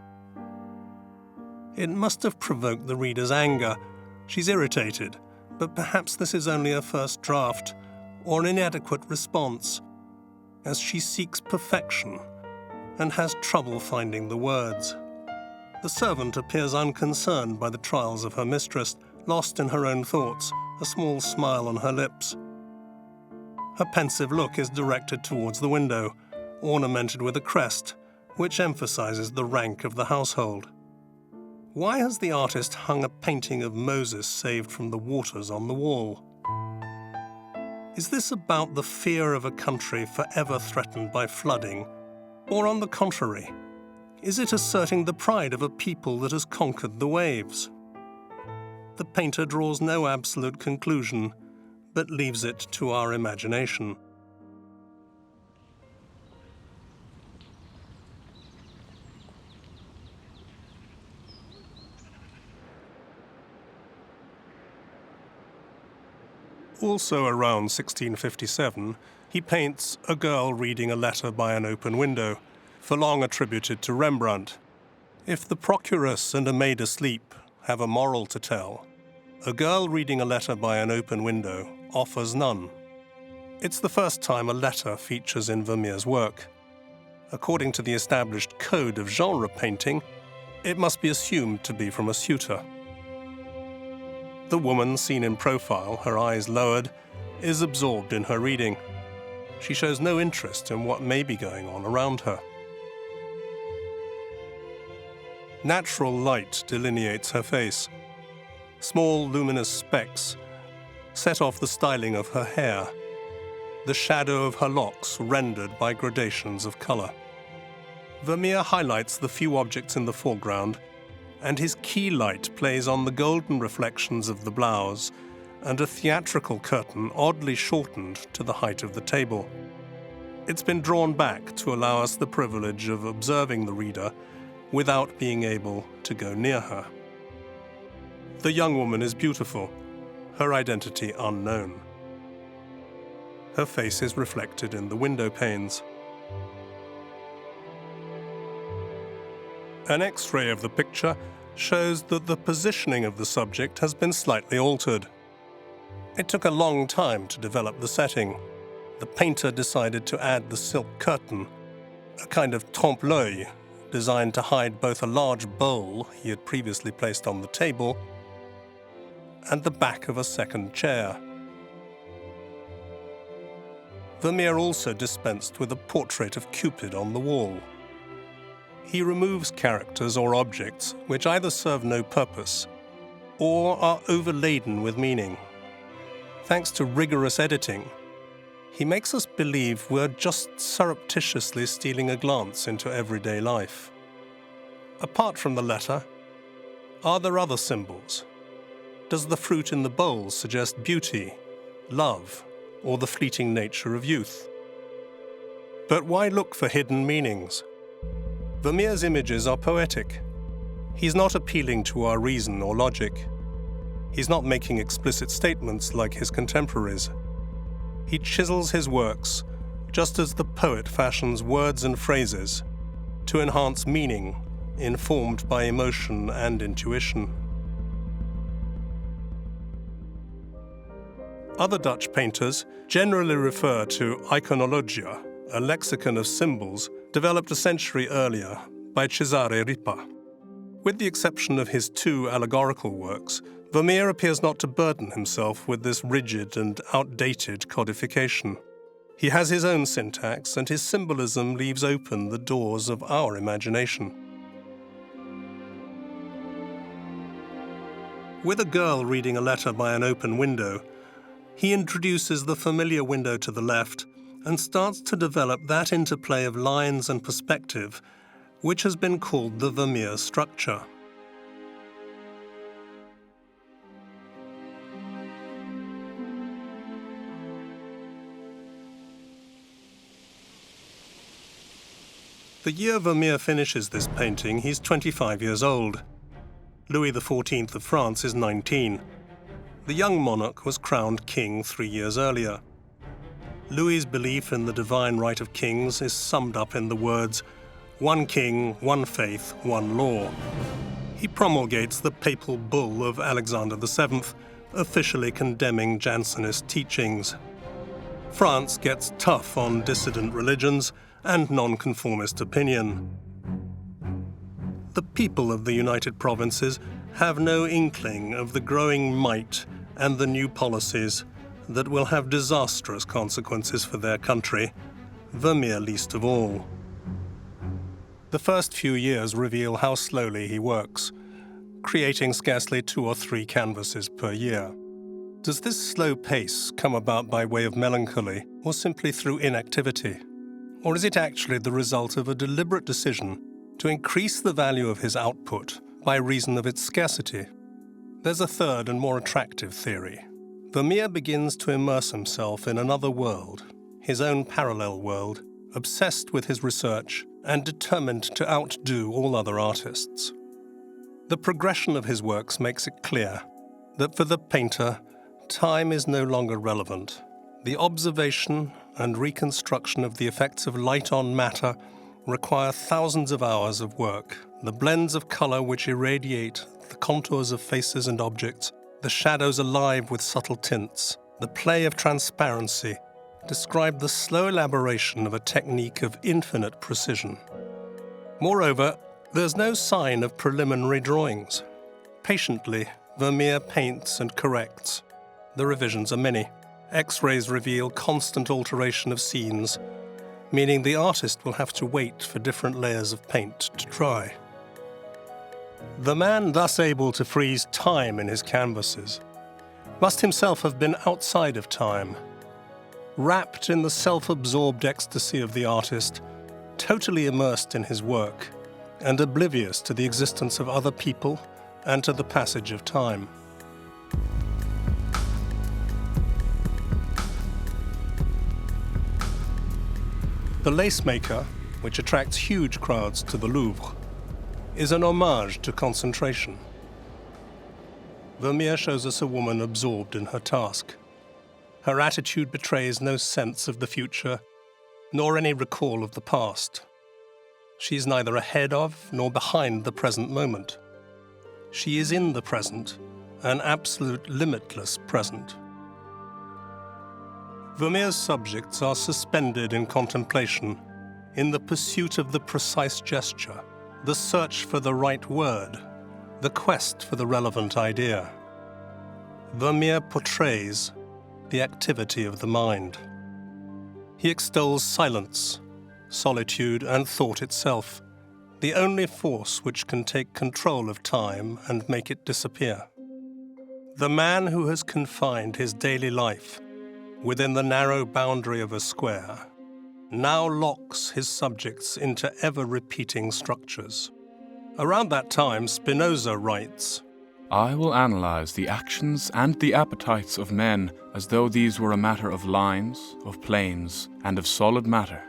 It must have provoked the reader's anger. She's irritated, but perhaps this is only a first draft, or an inadequate response, as she seeks perfection and has trouble finding the words. The servant appears unconcerned by the trials of her mistress, lost in her own thoughts, a small smile on her lips. Her pensive look is directed towards the window, ornamented with a crest, which emphasizes the rank of the household. Why has the artist hung a painting of Moses saved from the waters on the wall? Is this about the fear of a country forever threatened by flooding, or on the contrary, is it asserting the pride of a people that has conquered the waves? The painter draws no absolute conclusion, but leaves it to our imagination. Also around 1657, he paints a girl reading a letter by an open window, for long attributed to Rembrandt. If the Procuress and A Maid Asleep have a moral to tell, a girl reading a letter by an open window offers none. It's the first time a letter features in Vermeer's work. According to the established code of genre painting, it must be assumed to be from a suitor. The woman seen in profile, her eyes lowered, is absorbed in her reading. She shows no interest in what may be going on around her. Natural light delineates her face. Small luminous specks set off the styling of her hair, the shadow of her locks rendered by gradations of colour. Vermeer highlights the few objects in the foreground, and his key light plays on the golden reflections of the blouse and a theatrical curtain oddly shortened to the height of the table. It's been drawn back to allow us the privilege of observing the reader without being able to go near her. The young woman is beautiful, her identity unknown. Her face is reflected in the window panes. An X-ray of the picture shows that the positioning of the subject has been slightly altered. It took a long time to develop the setting. The painter decided to add the silk curtain, a kind of trompe-l'œil designed to hide both a large bowl he had previously placed on the table and the back of a second chair. Vermeer also dispensed with a portrait of Cupid on the wall. He removes characters or objects which either serve no purpose or are overladen with meaning. Thanks to rigorous editing, he makes us believe we're just surreptitiously stealing a glance into everyday life. Apart from the letter, are there other symbols? Does the fruit in the bowl suggest beauty, love, or the fleeting nature of youth? But why look for hidden meanings? Vermeer's images are poetic. He's not appealing to our reason or logic. He's not making explicit statements like his contemporaries. He chisels his works, just as the poet fashions words and phrases, to enhance meaning, informed by emotion and intuition. Other Dutch painters generally refer to iconologia, a lexicon of symbols developed a century earlier by Cesare Ripa. With the exception of his two allegorical works, Vermeer appears not to burden himself with this rigid and outdated codification. He has his own syntax, and his symbolism leaves open the doors of our imagination. With a girl reading a letter by an open window, he introduces the familiar window to the left and starts to develop that interplay of lines and perspective which has been called the Vermeer structure. The year Vermeer finishes this painting, he's 25 years old. Louis XIV of France is 19. The young monarch was crowned king 3 years earlier. Louis's belief in the divine right of kings is summed up in the words, "One king, one faith, one law." He promulgates the papal bull of Alexander VII, officially condemning Jansenist teachings. France gets tough on dissident religions and nonconformist opinion. The people of the United Provinces have no inkling of the growing might and the new policies that will have disastrous consequences for their country, Vermeer least of all. The first few years reveal how slowly he works, creating scarcely 2 or 3 canvases per year. Does this slow pace come about by way of melancholy or simply through inactivity? Or is it actually the result of a deliberate decision to increase the value of his output by reason of its scarcity? There's a third and more attractive theory. Vermeer begins to immerse himself in another world, his own parallel world, obsessed with his research and determined to outdo all other artists. The progression of his works makes it clear that for the painter, time is no longer relevant. The observation and reconstruction of the effects of light on matter require thousands of hours of work. The blends of color which irradiate the contours of faces and objects, the shadows alive with subtle tints, the play of transparency, describe the slow elaboration of a technique of infinite precision. Moreover, there's no sign of preliminary drawings. Patiently, Vermeer paints and corrects. The revisions are many. X-rays reveal constant alteration of scenes, meaning the artist will have to wait for different layers of paint to dry. The man thus able to freeze time in his canvases must himself have been outside of time, wrapped in the self-absorbed ecstasy of the artist, totally immersed in his work, and oblivious to the existence of other people and to the passage of time. The lace maker, which attracts huge crowds to the Louvre, is an homage to concentration. Vermeer shows us a woman absorbed in her task. Her attitude betrays no sense of the future, nor any recall of the past. She is neither ahead of nor behind the present moment. She is in the present, an absolute limitless present. Vermeer's subjects are suspended in contemplation, in the pursuit of the precise gesture, the search for the right word, the quest for the relevant idea. Vermeer portrays the activity of the mind. He extols silence, solitude, and thought itself, the only force which can take control of time and make it disappear. The man who has confined his daily life within the narrow boundary of a square now locks his subjects into ever-repeating structures. Around that time, Spinoza writes, I will analyze the actions and the appetites of men as though these were a matter of lines, of planes, and of solid matter.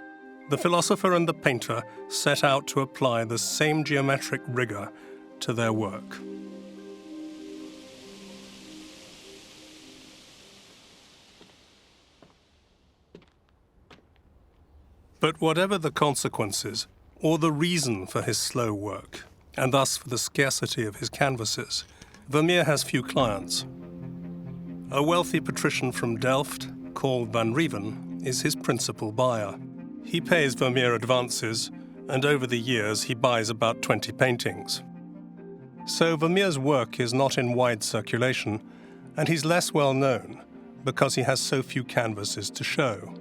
The philosopher and the painter set out to apply the same geometric rigor to their work. But whatever the consequences, or the reason for his slow work, and thus for the scarcity of his canvases, Vermeer has few clients. A wealthy patrician from Delft, called Van Rieven, is his principal buyer. He pays Vermeer advances, and over the years he buys about 20 paintings. So Vermeer's work is not in wide circulation, and he's less well known because he has so few canvases to show.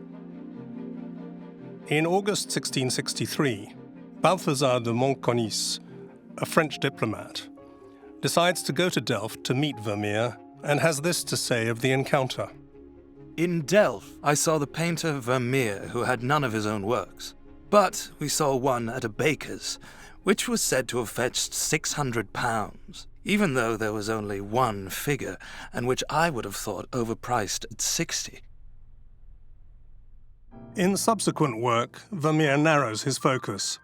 In August 1663, Balthazar de Montconis, a French diplomat, decides to go to Delft to meet Vermeer and has this to say of the encounter. In Delft, I saw the painter Vermeer, who had none of his own works. But we saw one at a baker's, which was said to have fetched £600, even though there was only one figure, and which I would have thought overpriced at 60. In subsequent work, Vermeer narrows his focus.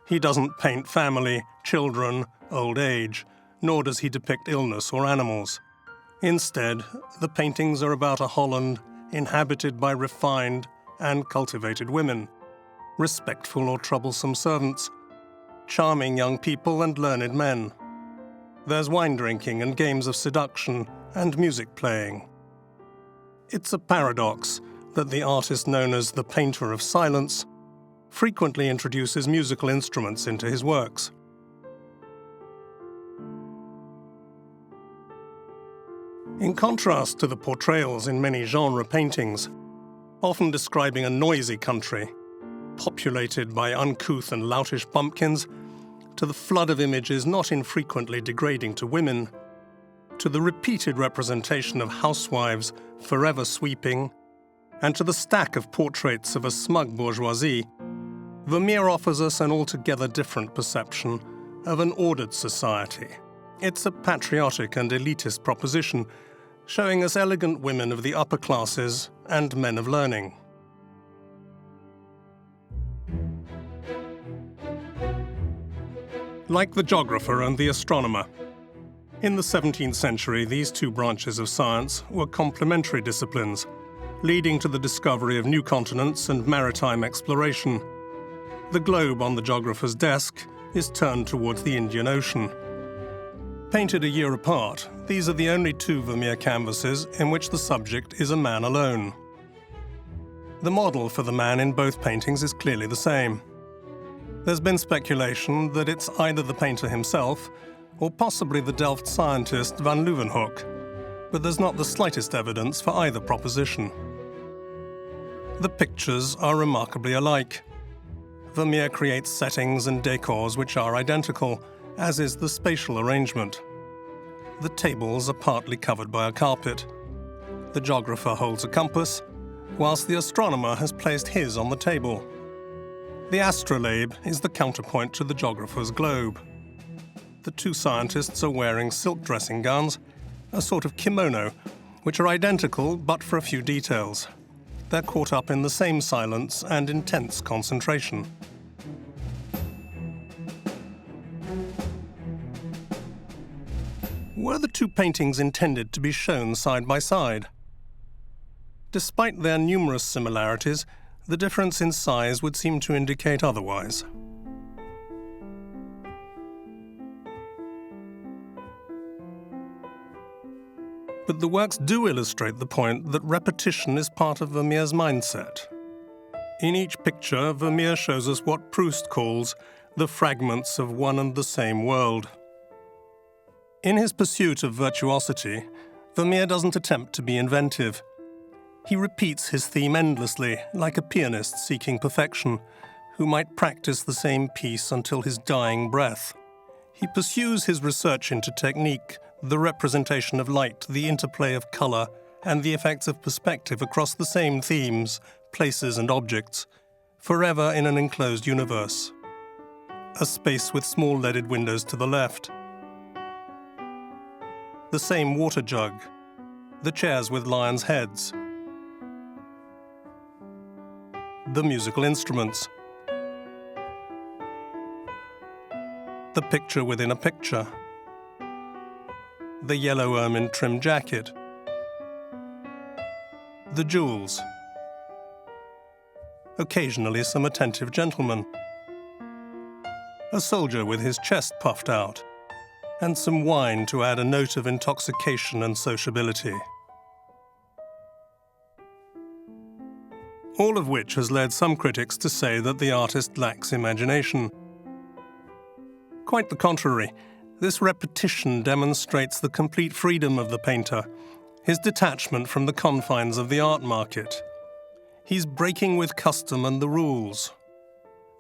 He doesn't paint family, children, old age, nor does he depict illness or animals. Instead, the paintings are about a Holland inhabited by refined and cultivated women, respectful or troublesome servants, charming young people and learned men. There's wine drinking and games of seduction and music playing. It's a paradox that the artist known as the painter of silence frequently introduces musical instruments into his works. In contrast to the portrayals in many genre paintings, often describing a noisy country, populated by uncouth and loutish bumpkins, to the flood of images not infrequently degrading to women, to the repeated representation of housewives forever sweeping, and to the stack of portraits of a smug bourgeoisie, Vermeer offers us an altogether different perception of an ordered society. It's a patriotic and elitist proposition, showing us elegant women of the upper classes and men of learning. Like the geographer and the astronomer, in the 17th century, these two branches of science were complementary disciplines, leading to the discovery of new continents and maritime exploration. The globe on the geographer's desk is turned towards the Indian Ocean. Painted a year apart, these are the only two Vermeer canvases in which the subject is a man alone. The model for the man in both paintings is clearly the same. There's been speculation that it's either the painter himself or possibly the Delft scientist van Leeuwenhoek, but there's not the slightest evidence for either proposition. The pictures are remarkably alike. Vermeer creates settings and decors which are identical, as is the spatial arrangement. The tables are partly covered by a carpet. The geographer holds a compass, whilst the astronomer has placed his on the table. The astrolabe is the counterpoint to the geographer's globe. The two scientists are wearing silk dressing gowns, a sort of kimono, which are identical but for a few details. They're caught up in the same silence and intense concentration. Were the two paintings intended to be shown side by side? Despite their numerous similarities, the difference in size would seem to indicate otherwise. But the works do illustrate the point that repetition is part of Vermeer's mindset. In each picture, Vermeer shows us what Proust calls the fragments of one and the same world. In his pursuit of virtuosity, Vermeer doesn't attempt to be inventive. He repeats his theme endlessly, like a pianist seeking perfection, who might practice the same piece until his dying breath. He pursues his research into technique, the representation of light, the interplay of colour, and the effects of perspective across the same themes, places and objects, forever in an enclosed universe. A space with small leaded windows to the left. The same water jug. The chairs with lions' heads. The musical instruments. The picture within a picture. The yellow ermine-trimmed jacket. The jewels. Occasionally some attentive gentleman. A soldier with his chest puffed out, and some wine to add a note of intoxication and sociability. All of which has led some critics to say that the artist lacks imagination. Quite the contrary. This repetition demonstrates the complete freedom of the painter, his detachment from the confines of the art market. He's breaking with custom and the rules.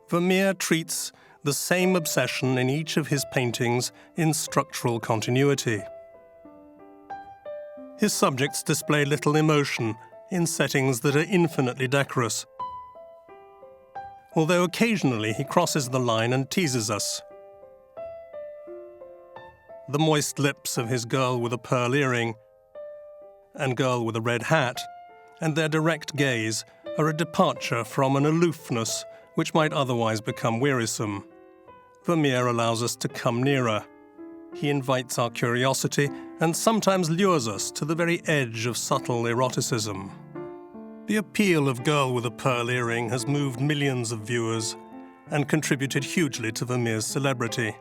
Vermeer treats the same obsession in each of his paintings in structural continuity. His subjects display little emotion in settings that are infinitely decorous, although occasionally he crosses the line and teases us. The moist lips of his girl with a pearl earring and girl with a red hat, and their direct gaze, are a departure from an aloofness which might otherwise become wearisome. Vermeer allows us to come nearer. He invites our curiosity and sometimes lures us to the very edge of subtle eroticism. The appeal of Girl with a Pearl Earring has moved millions of viewers and contributed hugely to Vermeer's celebrity.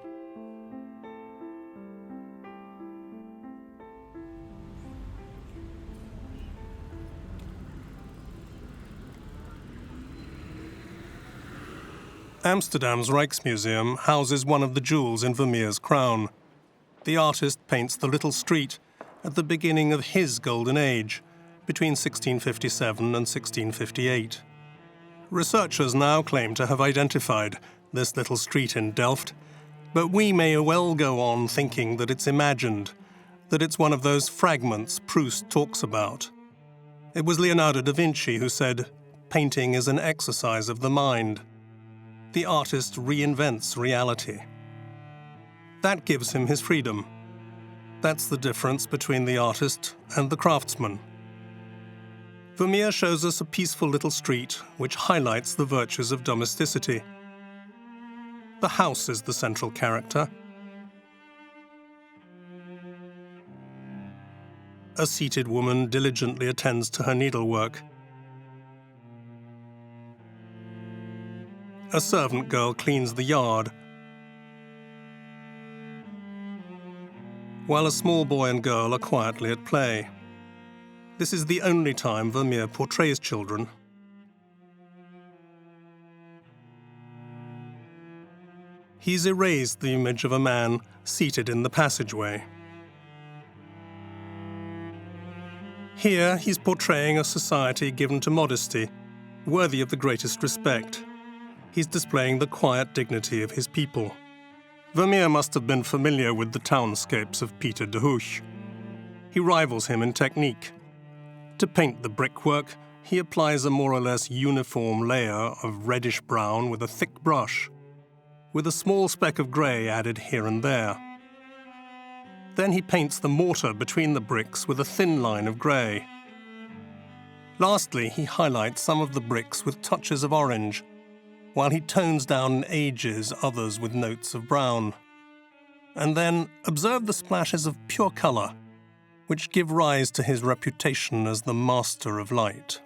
Amsterdam's Rijksmuseum houses one of the jewels in Vermeer's crown. The artist paints the little street at the beginning of his golden age, between 1657 and 1658. Researchers now claim to have identified this little street in Delft, but we may well go on thinking that it's imagined, that it's one of those fragments Proust talks about. It was Leonardo da Vinci who said, "Painting is an exercise of the mind." The artist reinvents reality. That gives him his freedom. That's the difference between the artist and the craftsman. Vermeer shows us a peaceful little street which highlights the virtues of domesticity. The house is the central character. A seated woman diligently attends to her needlework. A servant girl cleans the yard, while a small boy and girl are quietly at play. This is the only time Vermeer portrays children. He's erased the image of a man seated in the passageway. Here, he's portraying a society given to modesty, worthy of the greatest respect. He's displaying the quiet dignity of his people. Vermeer must have been familiar with the townscapes of Pieter de Hooch. He rivals him in technique. To paint the brickwork, he applies a more or less uniform layer of reddish-brown with a thick brush, with a small speck of grey added here and there. Then he paints the mortar between the bricks with a thin line of grey. Lastly, he highlights some of the bricks with touches of orange, while he tones down and ages others with notes of brown. And then observe the splashes of pure colour, which give rise to his reputation as the master of light.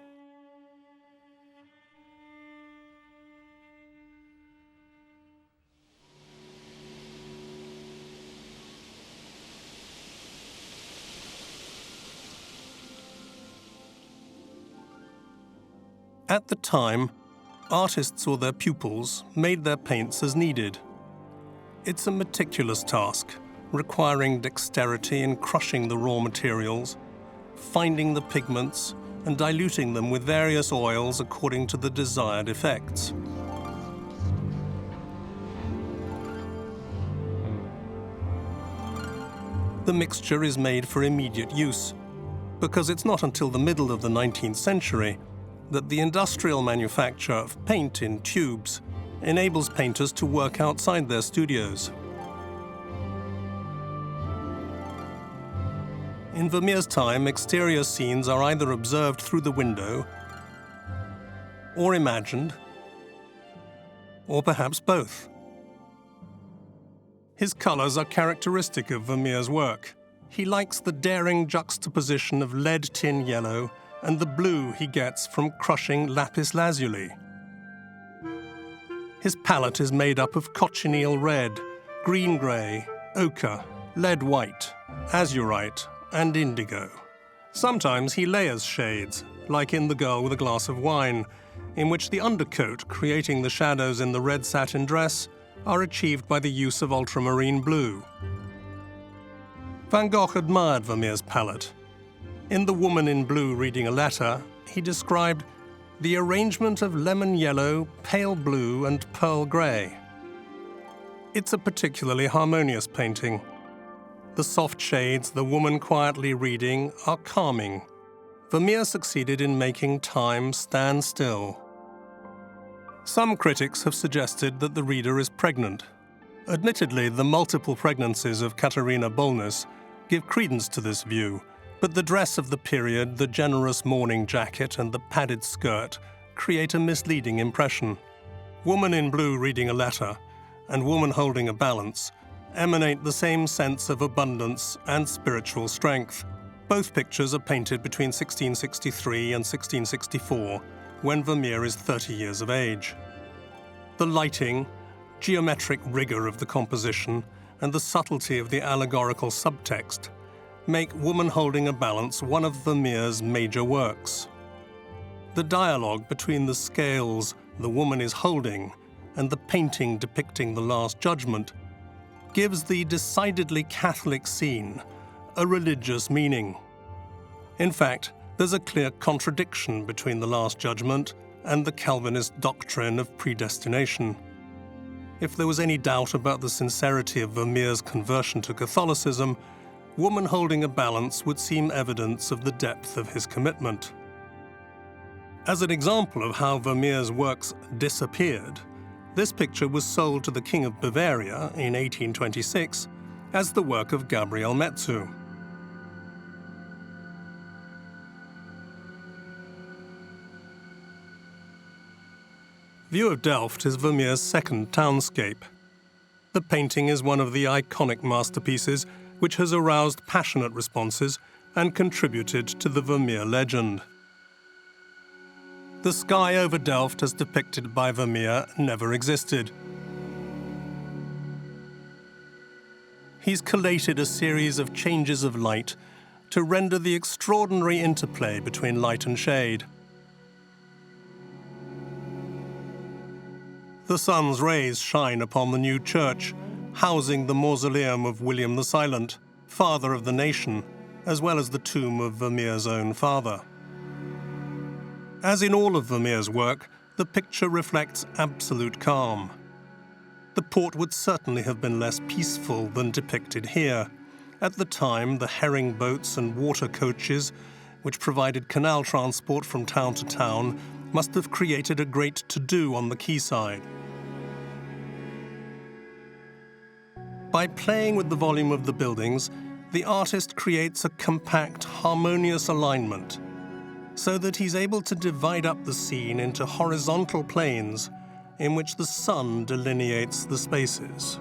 At the time, artists or their pupils made their paints as needed. It's a meticulous task, requiring dexterity in crushing the raw materials, finding the pigments, and diluting them with various oils according to the desired effects. The mixture is made for immediate use, because it's not until the middle of the 19th century that the industrial manufacture of paint in tubes enables painters to work outside their studios. In Vermeer's time, exterior scenes are either observed through the window, or imagined, or perhaps both. His colours are characteristic of Vermeer's work. He likes the daring juxtaposition of lead tin yellow and the blue he gets from crushing lapis lazuli. His palette is made up of cochineal red, green-grey, ochre, lead white, azurite, and indigo. Sometimes he layers shades, like in The Girl with a Glass of Wine, in which the undercoat creating the shadows in the red satin dress are achieved by the use of ultramarine blue. Van Gogh admired Vermeer's palette. In The Woman in Blue Reading a Letter, he described the arrangement of lemon yellow, pale blue, and pearl grey. It's a particularly harmonious painting. The soft shades the woman quietly reading are calming. Vermeer succeeded in making time stand still. Some critics have suggested that the reader is pregnant. Admittedly, the multiple pregnancies of Katharina Bolnus give credence to this view, but the dress of the period, the generous morning jacket and the padded skirt create a misleading impression. Woman in Blue Reading a Letter and Woman Holding a Balance emanate the same sense of abundance and spiritual strength. Both pictures are painted between 1663 and 1664, when Vermeer is 30 years of age. The lighting, geometric rigor of the composition, and the subtlety of the allegorical subtext make Woman Holding a Balance one of Vermeer's major works. The dialogue between the scales the woman is holding and the painting depicting the Last Judgment gives the decidedly Catholic scene a religious meaning. In fact, there's a clear contradiction between the Last Judgment and the Calvinist doctrine of predestination. If there was any doubt about the sincerity of Vermeer's conversion to Catholicism, Woman Holding a Balance would seem evidence of the depth of his commitment. As an example of how Vermeer's works disappeared, this picture was sold to the King of Bavaria in 1826 as the work of Gabriel Metzu. View of Delft is Vermeer's second townscape. The painting is one of the iconic masterpieces which has aroused passionate responses and contributed to the Vermeer legend. The sky over Delft as depicted by Vermeer never existed. He's collated a series of changes of light to render the extraordinary interplay between light and shade. The sun's rays shine upon the new church, housing the mausoleum of William the Silent, father of the nation, as well as the tomb of Vermeer's own father. As in all of Vermeer's work, the picture reflects absolute calm. The port would certainly have been less peaceful than depicted here. At the time, the herring boats and water coaches which provided canal transport from town to town, must have created a great to-do on the quayside. By playing with the volume of the buildings, the artist creates a compact, harmonious alignment, so that he's able to divide up the scene into horizontal planes in which the sun delineates the spaces.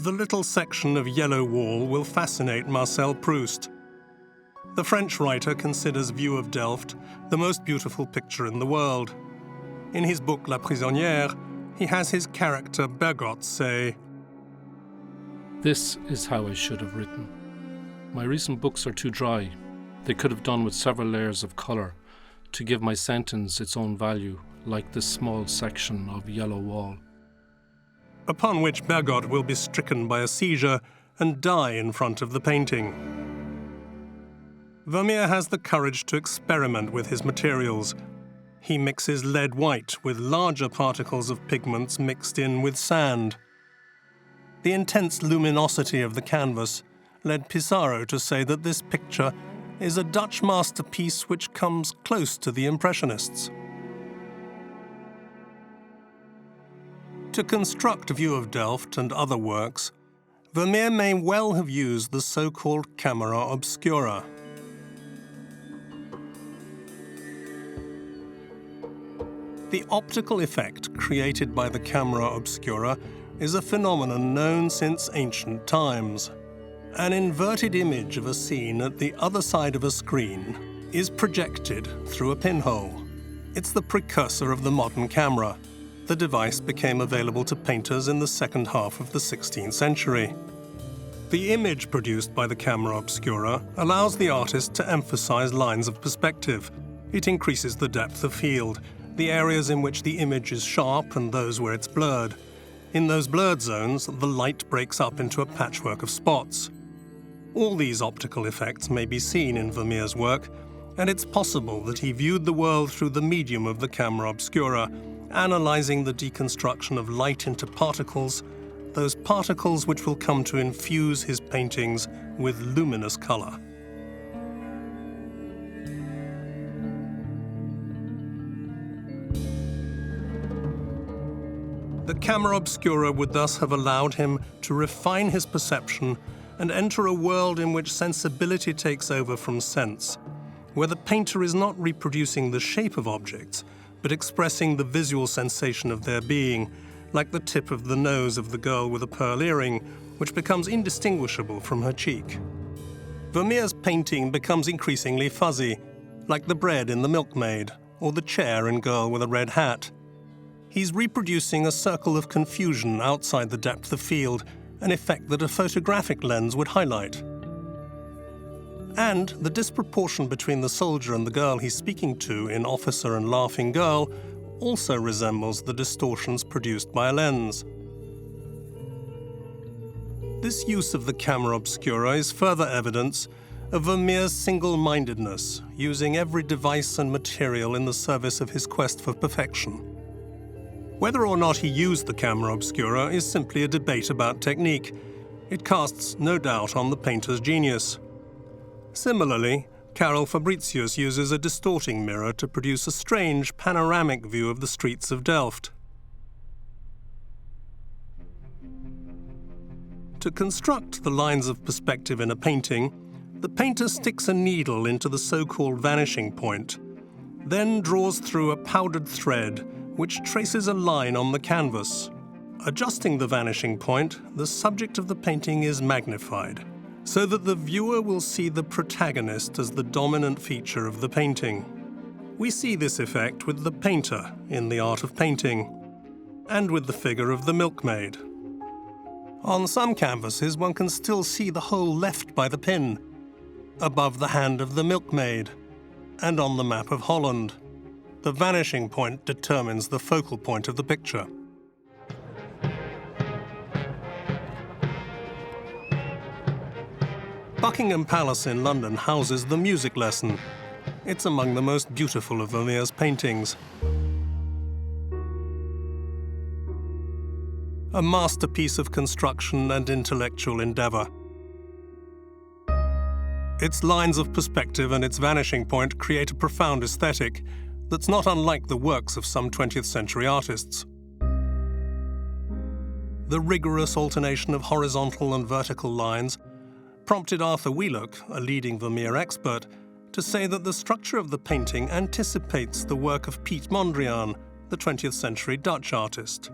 The little section of yellow wall will fascinate Marcel Proust. The French writer considers View of Delft the most beautiful picture in the world. In his book La Prisonnière, he has his character Bergotte say, "This is how I should have written. My recent books are too dry. They could have done with several layers of colour to give my sentence its own value, like this small section of yellow wall." Upon which Bergotte will be stricken by a seizure and die in front of the painting. Vermeer has the courage to experiment with his materials. He mixes lead white with larger particles of pigments mixed in with sand. The intense luminosity of the canvas led Pissarro to say that this picture is a Dutch masterpiece which comes close to the Impressionists. To construct View of Delft and other works, Vermeer may well have used the so-called camera obscura. The optical effect created by the camera obscura is a phenomenon known since ancient times. An inverted image of a scene at the other side of a screen is projected through a pinhole. It's the precursor of the modern camera. The device became available to painters in the second half of the 16th century. The image produced by the camera obscura allows the artist to emphasize lines of perspective. It increases the depth of field, the areas in which the image is sharp and those where it's blurred. In those blurred zones, the light breaks up into a patchwork of spots. All these optical effects may be seen in Vermeer's work, and it's possible that he viewed the world through the medium of the camera obscura, analyzing the deconstruction of light into particles, those particles which will come to infuse his paintings with luminous color. The camera obscura would thus have allowed him to refine his perception and enter a world in which sensibility takes over from sense, where the painter is not reproducing the shape of objects, but expressing the visual sensation of their being, like the tip of the nose of the girl with a pearl earring, which becomes indistinguishable from her cheek. Vermeer's painting becomes increasingly fuzzy, like the bread in The Milkmaid, or the chair in Girl with a Red Hat. He's reproducing a circle of confusion outside the depth of field, an effect that a photographic lens would highlight. And the disproportion between the soldier and the girl he's speaking to in Officer and Laughing Girl also resembles the distortions produced by a lens. This use of the camera obscura is further evidence of Vermeer's single-mindedness, using every device and material in the service of his quest for perfection. Whether or not he used the camera obscura is simply a debate about technique. It casts no doubt on the painter's genius. Similarly, Karel Fabritius uses a distorting mirror to produce a strange panoramic view of the streets of Delft. To construct the lines of perspective in a painting, the painter sticks a needle into the so-called vanishing point, then draws through a powdered thread which traces a line on the canvas. Adjusting the vanishing point, the subject of the painting is magnified, so that the viewer will see the protagonist as the dominant feature of the painting. We see this effect with the painter in The Art of Painting, and with the figure of the milkmaid. On some canvases, one can still see the hole left by the pin, above the hand of the milkmaid, and on the map of Holland. The vanishing point determines the focal point of the picture. Buckingham Palace in London houses the music lesson. It's among the most beautiful of Vermeer's paintings. A masterpiece of construction and intellectual endeavor. Its lines of perspective and its vanishing point create a profound aesthetic that's not unlike the works of some 20th century artists. The rigorous alternation of horizontal and vertical lines prompted Arthur Wheelock, a leading Vermeer expert, to say that the structure of the painting anticipates the work of Piet Mondrian, the 20th century Dutch artist.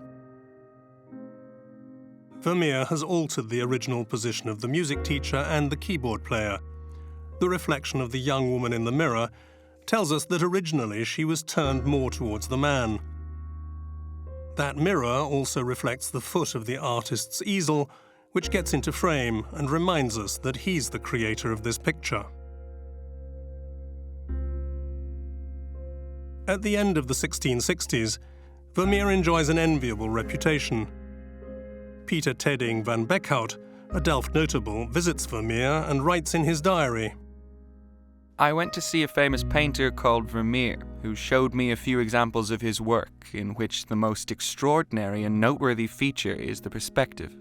Vermeer has altered the original position of the music teacher and the keyboard player. The reflection of the young woman in the mirror tells us that originally she was turned more towards the man. That mirror also reflects the foot of the artist's easel, which gets into frame and reminds us that he's the creator of this picture. At the end of the 1660s, Vermeer enjoys an enviable reputation. Peter Tedding van Beckhout, a Delft notable, visits Vermeer and writes in his diary, I went to see a famous painter called Vermeer, who showed me a few examples of his work, in which the most extraordinary and noteworthy feature is the perspective.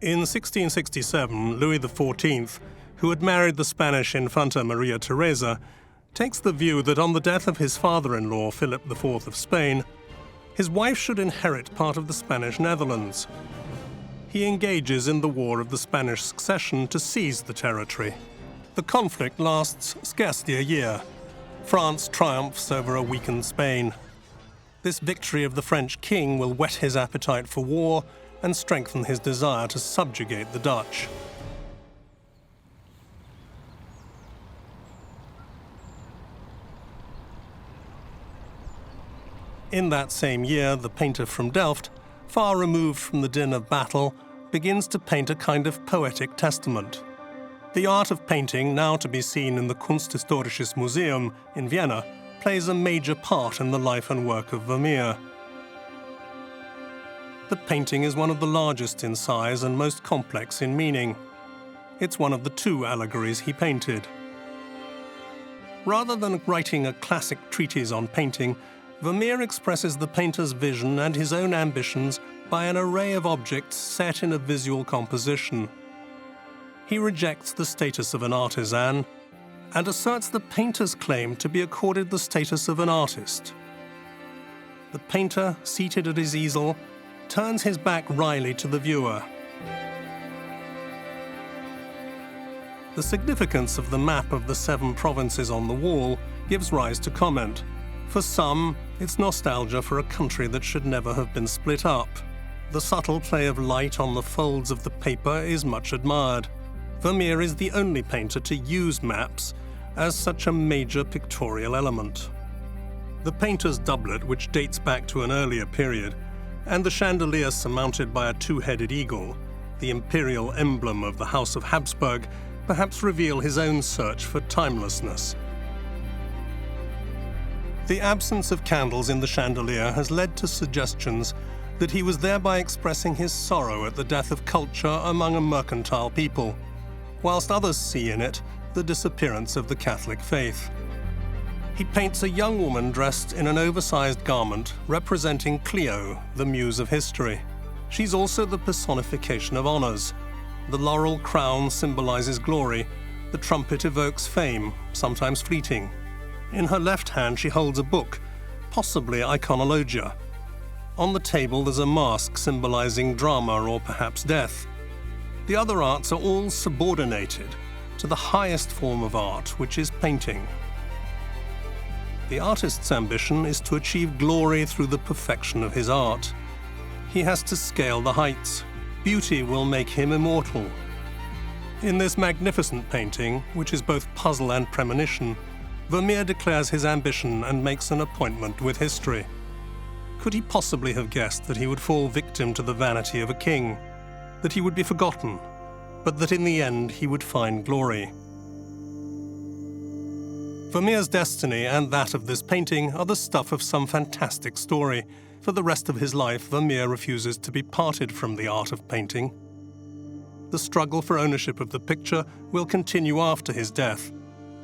In 1667, Louis XIV, who had married the Spanish Infanta Maria Teresa, takes the view that on the death of his father-in-law, Philip IV of Spain, his wife should inherit part of the Spanish Netherlands. He engages in the War of the Spanish Succession to seize the territory. The conflict lasts scarcely a year. France triumphs over a weakened Spain. This victory of the French king will whet his appetite for war and strengthen his desire to subjugate the Dutch. In that same year, the painter from Delft, far removed from the din of battle, begins to paint a kind of poetic testament. The art of painting, now to be seen in the Kunsthistorisches Museum in Vienna, plays a major part in the life and work of Vermeer. The painting is one of the largest in size and most complex in meaning. It's one of the two allegories he painted. Rather than writing a classic treatise on painting, Vermeer expresses the painter's vision and his own ambitions by an array of objects set in a visual composition. He rejects the status of an artisan and asserts the painter's claim to be accorded the status of an artist. The painter, seated at his easel, turns his back wryly to the viewer. The significance of the map of the 7 provinces on the wall gives rise to comment. For some, it's nostalgia for a country that should never have been split up. The subtle play of light on the folds of the paper is much admired. Vermeer is the only painter to use maps as such a major pictorial element. The painter's doublet, which dates back to an earlier period, and the chandelier surmounted by a 2-headed eagle, the imperial emblem of the House of Habsburg, perhaps reveal his own search for timelessness. The absence of candles in the chandelier has led to suggestions that he was thereby expressing his sorrow at the death of culture among a mercantile people, whilst others see in it the disappearance of the Catholic faith. He paints a young woman dressed in an oversized garment representing Clio, the muse of history. She's also the personification of honors. The laurel crown symbolizes glory, the trumpet evokes fame, sometimes fleeting. In her left hand she holds a book, possibly iconologia. On the table there's a mask symbolizing drama or perhaps death. The other arts are all subordinated to the highest form of art, which is painting. The artist's ambition is to achieve glory through the perfection of his art. He has to scale the heights. Beauty will make him immortal. In this magnificent painting, which is both puzzle and premonition, Vermeer declares his ambition and makes an appointment with history. Could he possibly have guessed that he would fall victim to the vanity of a king, that he would be forgotten, but that in the end he would find glory? Vermeer's destiny and that of this painting are the stuff of some fantastic story. For the rest of his life, Vermeer refuses to be parted from the art of painting. The struggle for ownership of the picture will continue after his death,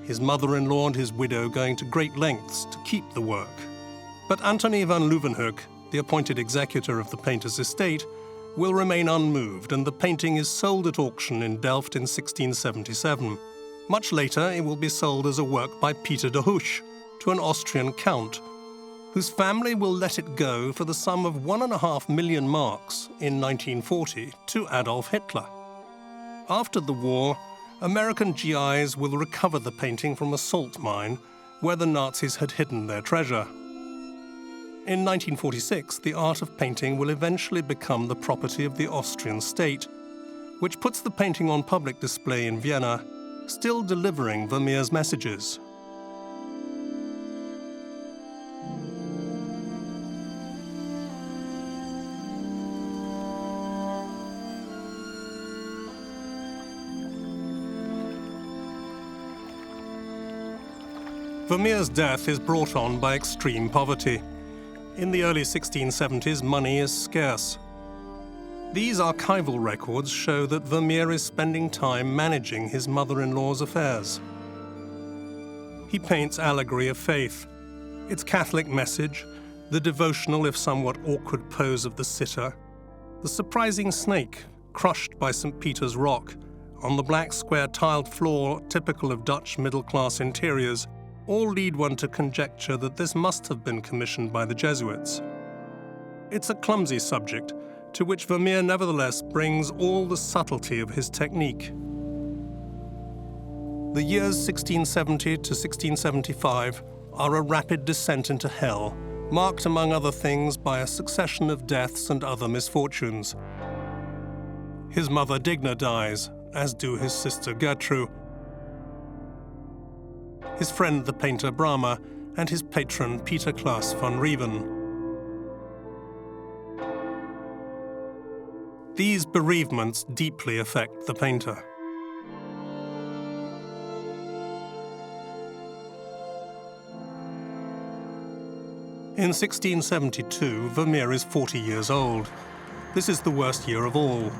his mother-in-law and his widow going to great lengths to keep the work. But Antony van Leeuwenhoek, the appointed executor of the painter's estate, will remain unmoved, and the painting is sold at auction in Delft in 1677. Much later, it will be sold as a work by Peter de Hooch to an Austrian count, whose family will let it go for the sum of 1.5 million marks in 1940 to Adolf Hitler. After the war, American GIs will recover the painting from a salt mine where the Nazis had hidden their treasure. In 1946, the art of painting will eventually become the property of the Austrian state, which puts the painting on public display in Vienna, still delivering Vermeer's messages. Vermeer's death is brought on by extreme poverty. In the early 1670s, money is scarce. These archival records show that Vermeer is spending time managing his mother-in-law's affairs. He paints Allegory of Faith, its Catholic message, the devotional if somewhat awkward pose of the sitter, the surprising snake crushed by St. Peter's Rock on the black square tiled floor typical of Dutch middle-class interiors, all lead one to conjecture that this must have been commissioned by the Jesuits. It's a clumsy subject, to which Vermeer nevertheless brings all the subtlety of his technique. The years 1670 to 1675 are a rapid descent into hell, marked among other things by a succession of deaths and other misfortunes. His mother Digna dies, as do his sister Gertrude, his friend the painter Brahma, and his patron Peter Klaas van Rieven. These bereavements deeply affect the painter. In 1672, Vermeer is 40 years old. This is the worst year of all.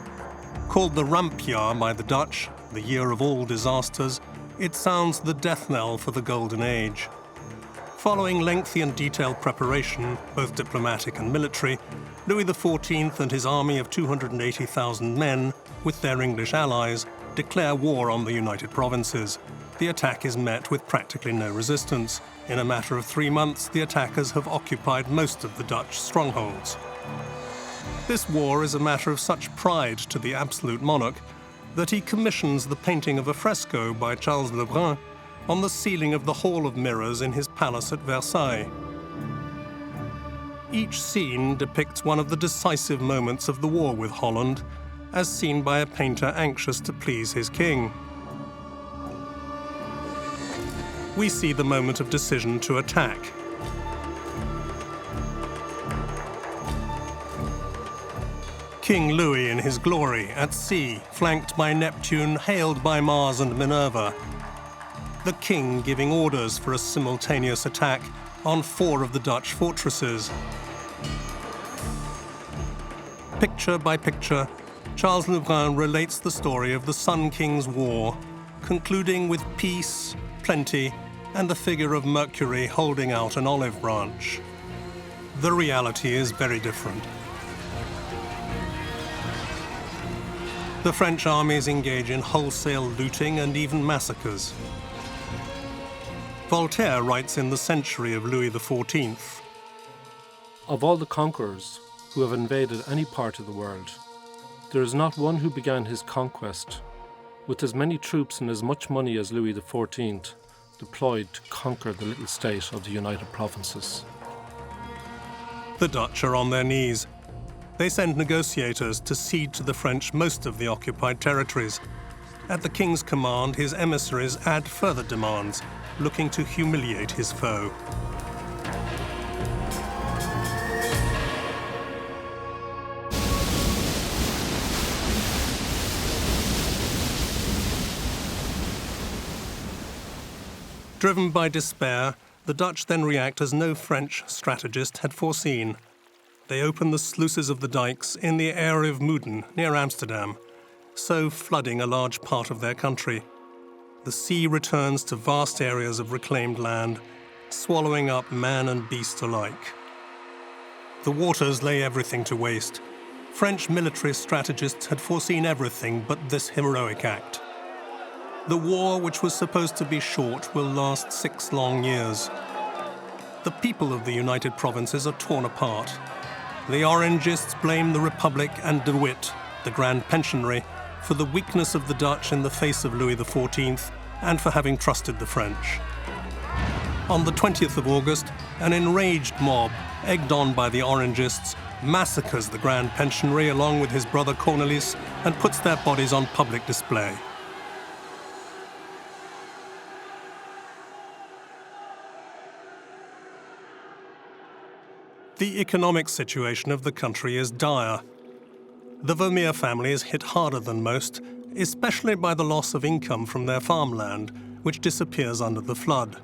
Called the rampjaar by the Dutch, the year of all disasters, it sounds the death knell for the Golden Age. Following lengthy and detailed preparation, both diplomatic and military, Louis XIV and his army of 280,000 men, with their English allies, declare war on the United Provinces. The attack is met with practically no resistance. In a matter of 3 months, the attackers have occupied most of the Dutch strongholds. This war is a matter of such pride to the absolute monarch that he commissions the painting of a fresco by Charles Lebrun on the ceiling of the Hall of Mirrors in his palace at Versailles. Each scene depicts one of the decisive moments of the war with Holland, as seen by a painter anxious to please his king. We see the moment of decision to attack. King Louis in his glory, at sea, flanked by Neptune, hailed by Mars and Minerva. The king giving orders for a simultaneous attack on 4 of the Dutch fortresses. Picture by picture, Charles Lebrun relates the story of the Sun King's War, concluding with peace, plenty, and the figure of Mercury holding out an olive branch. The reality is very different. The French armies engage in wholesale looting and even massacres. Voltaire writes in the century of Louis XIV, Of all the conquerors who have invaded any part of the world, there is not one who began his conquest with as many troops and as much money as Louis XIV deployed to conquer the little state of the United Provinces. The Dutch are on their knees. They send negotiators to cede to the French most of the occupied territories. At the king's command, his emissaries add further demands, looking to humiliate his foe. Driven by despair, the Dutch then react as no French strategist had foreseen. They open the sluices of the dikes in the area of Muiden, near Amsterdam, so flooding a large part of their country. The sea returns to vast areas of reclaimed land, swallowing up man and beast alike. The waters lay everything to waste. French military strategists had foreseen everything but this heroic act. The war, which was supposed to be short, will last 6 long years. The people of the United Provinces are torn apart. The Orangists blame the Republic and De Witt, the Grand Pensionary, for the weakness of the Dutch in the face of Louis XIV and for having trusted the French. On the 20th of August, an enraged mob, egged on by the Orangists, massacres the Grand Pensionary along with his brother Cornelis and puts their bodies on public display. The economic situation of the country is dire. The Vermeer family is hit harder than most, especially by the loss of income from their farmland, which disappears under the flood.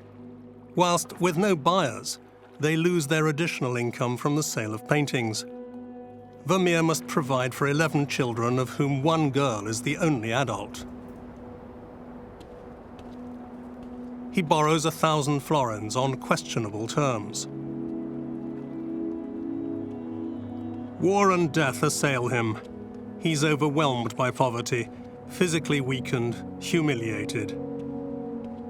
Whilst with no buyers, they lose their additional income from the sale of paintings. Vermeer must provide for 11 children, of whom 1 girl is the only adult. He borrows 1,000 florins on questionable terms. War and death assail him. He's overwhelmed by poverty, physically weakened, humiliated.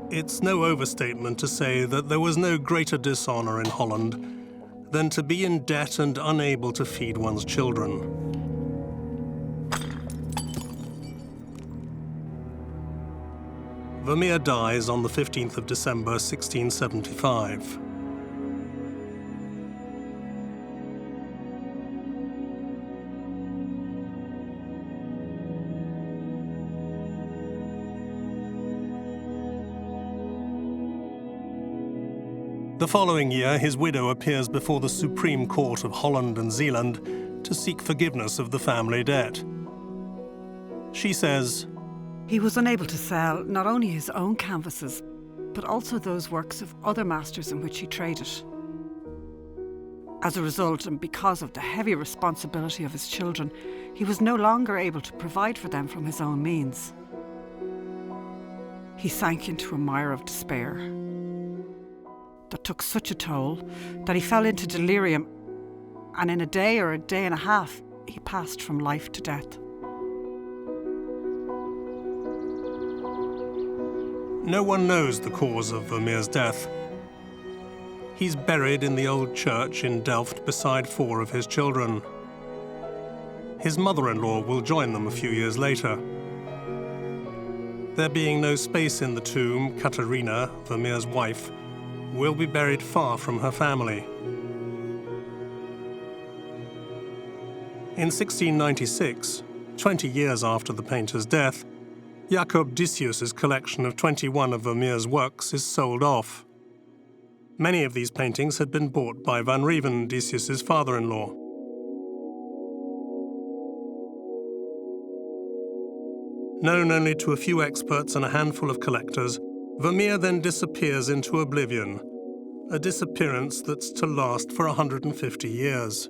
It's no overstatement to say that there was no greater dishonor in Holland than to be in debt and unable to feed one's children. Vermeer dies on the 15th of December, 1675. The following year, his widow appears before the Supreme Court of Holland and Zeeland to seek forgiveness of the family debt. She says, he was unable to sell not only his own canvases, but also those works of other masters in which he traded. As a result, and because of the heavy responsibility of his children, he was no longer able to provide for them from his own means. He sank into a mire of despair that took such a toll that he fell into delirium, and in a day or a day and a half, he passed from life to death. No one knows the cause of Vermeer's death. He's buried in the old church in Delft beside 4 of his children. His mother-in-law will join them a few years later. There being no space in the tomb, Catharina, Vermeer's wife, will be buried far from her family. In 1696, 20 years after the painter's death, Jacob Decius's collection of 21 of Vermeer's works is sold off. Many of these paintings had been bought by Van Rieven, Decius's father-in-law. Known only to a few experts and a handful of collectors, Vermeer then disappears into oblivion, a disappearance that's to last for 150 years.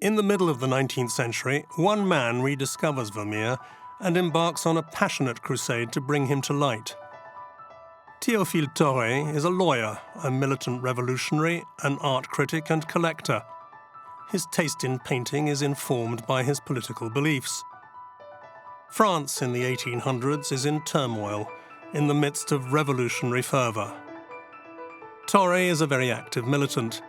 In the middle of the 19th century, one man rediscovers Vermeer and embarks on a passionate crusade to bring him to light. Théophile Thoré is a lawyer, a militant revolutionary, an art critic and collector. His taste in painting is informed by his political beliefs. France in the 1800s is in turmoil, in the midst of revolutionary fervour. Thoré is a very active militant.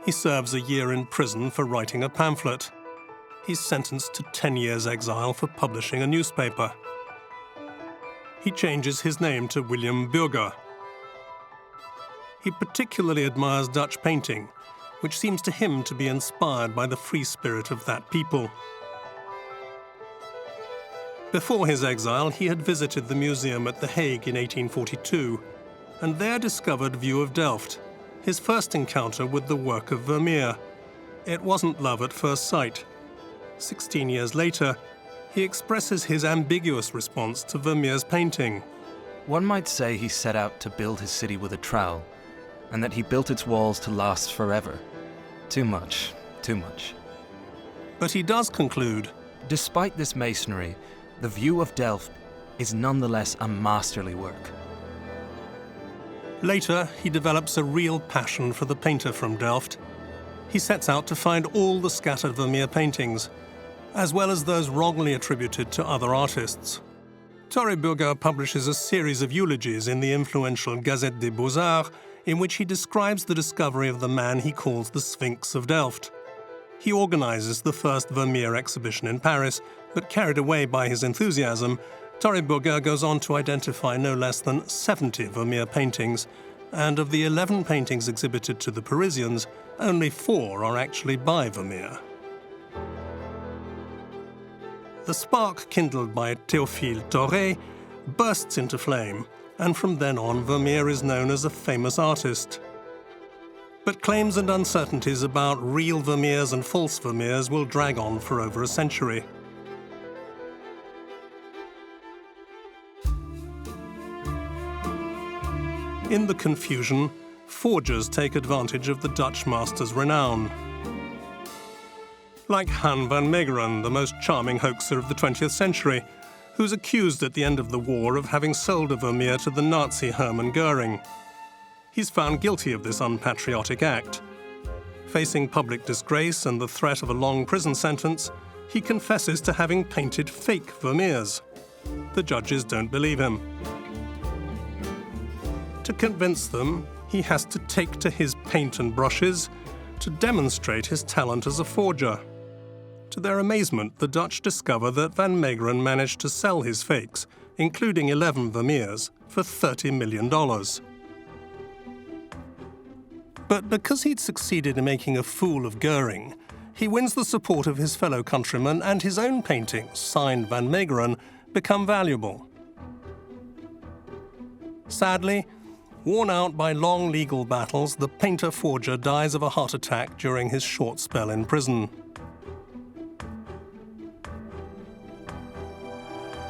He serves a year in prison for writing a pamphlet. He's sentenced to 10 years exile for publishing a newspaper. He changes his name to William Burger. He particularly admires Dutch painting, which seems to him to be inspired by the free spirit of that people. Before his exile, he had visited the museum at The Hague in 1842, and there discovered View of Delft, his first encounter with the work of Vermeer. It wasn't love at first sight. 16 years later, he expresses his ambiguous response to Vermeer's painting. One might say he set out to build his city with a trowel, and that he built its walls to last forever. Too much, too much. But he does conclude, despite this masonry, the View of Delft is nonetheless a masterly work. Later, he develops a real passion for the painter from Delft. He sets out to find all the scattered Vermeer paintings, as well as those wrongly attributed to other artists. Torreburger publishes a series of eulogies in the influential Gazette des Beaux-Arts, in which he describes the discovery of the man he calls the Sphinx of Delft. He organizes the first Vermeer exhibition in Paris, but carried away by his enthusiasm, Torreburger goes on to identify no less than 70 Vermeer paintings, and of the 11 paintings exhibited to the Parisians, only 4 are actually by Vermeer. The spark kindled by Théophile Thoré bursts into flame, and from then on Vermeer is known as a famous artist. But claims and uncertainties about real Vermeers and false Vermeers will drag on for over a century. In the confusion, forgers take advantage of the Dutch master's renown. Like Han van Meegeren, the most charming hoaxer of the 20th century, who's accused at the end of the war of having sold a Vermeer to the Nazi Hermann Goering. He's found guilty of this unpatriotic act. Facing public disgrace and the threat of a long prison sentence, he confesses to having painted fake Vermeers. The judges don't believe him. To convince them, he has to take to his paint and brushes to demonstrate his talent as a forger. To their amazement, the Dutch discover that Van Meegeren managed to sell his fakes, including 11 Vermeers, for $30 million. But because he'd succeeded in making a fool of Goering, he wins the support of his fellow countrymen, and his own paintings, signed Van Meegeren, become valuable. Sadly, worn out by long legal battles, the painter-forger dies of a heart attack during his short spell in prison.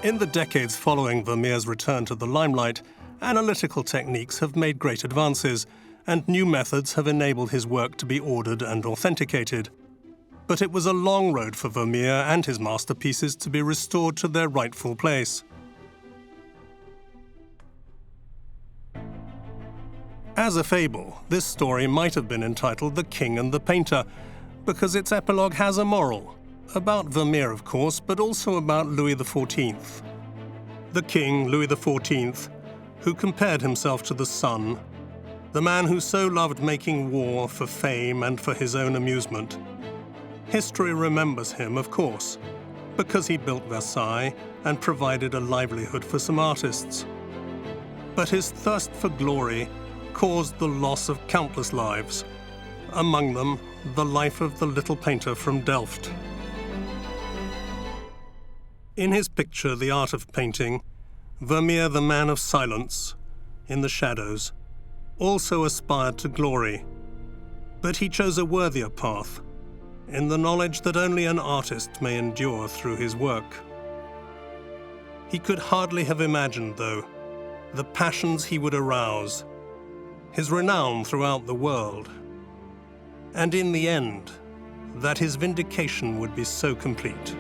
In the decades following Vermeer's return to the limelight, analytical techniques have made great advances, and new methods have enabled his work to be ordered and authenticated. But it was a long road for Vermeer and his masterpieces to be restored to their rightful place. As a fable, this story might have been entitled The King and the Painter, because its epilogue has a moral. About Vermeer, of course, but also about Louis XIV. The king, Louis XIV, who compared himself to the sun, the man who so loved making war for fame and for his own amusement. History remembers him, of course, because he built Versailles and provided a livelihood for some artists. But his thirst for glory caused the loss of countless lives, among them the life of the little painter from Delft. In his picture, The Art of Painting, Vermeer, the man of silence, in the shadows, also aspired to glory, but he chose a worthier path, in the knowledge that only an artist may endure through his work. He could hardly have imagined, though, the passions he would arouse, his renown throughout the world, and in the end, that his vindication would be so complete.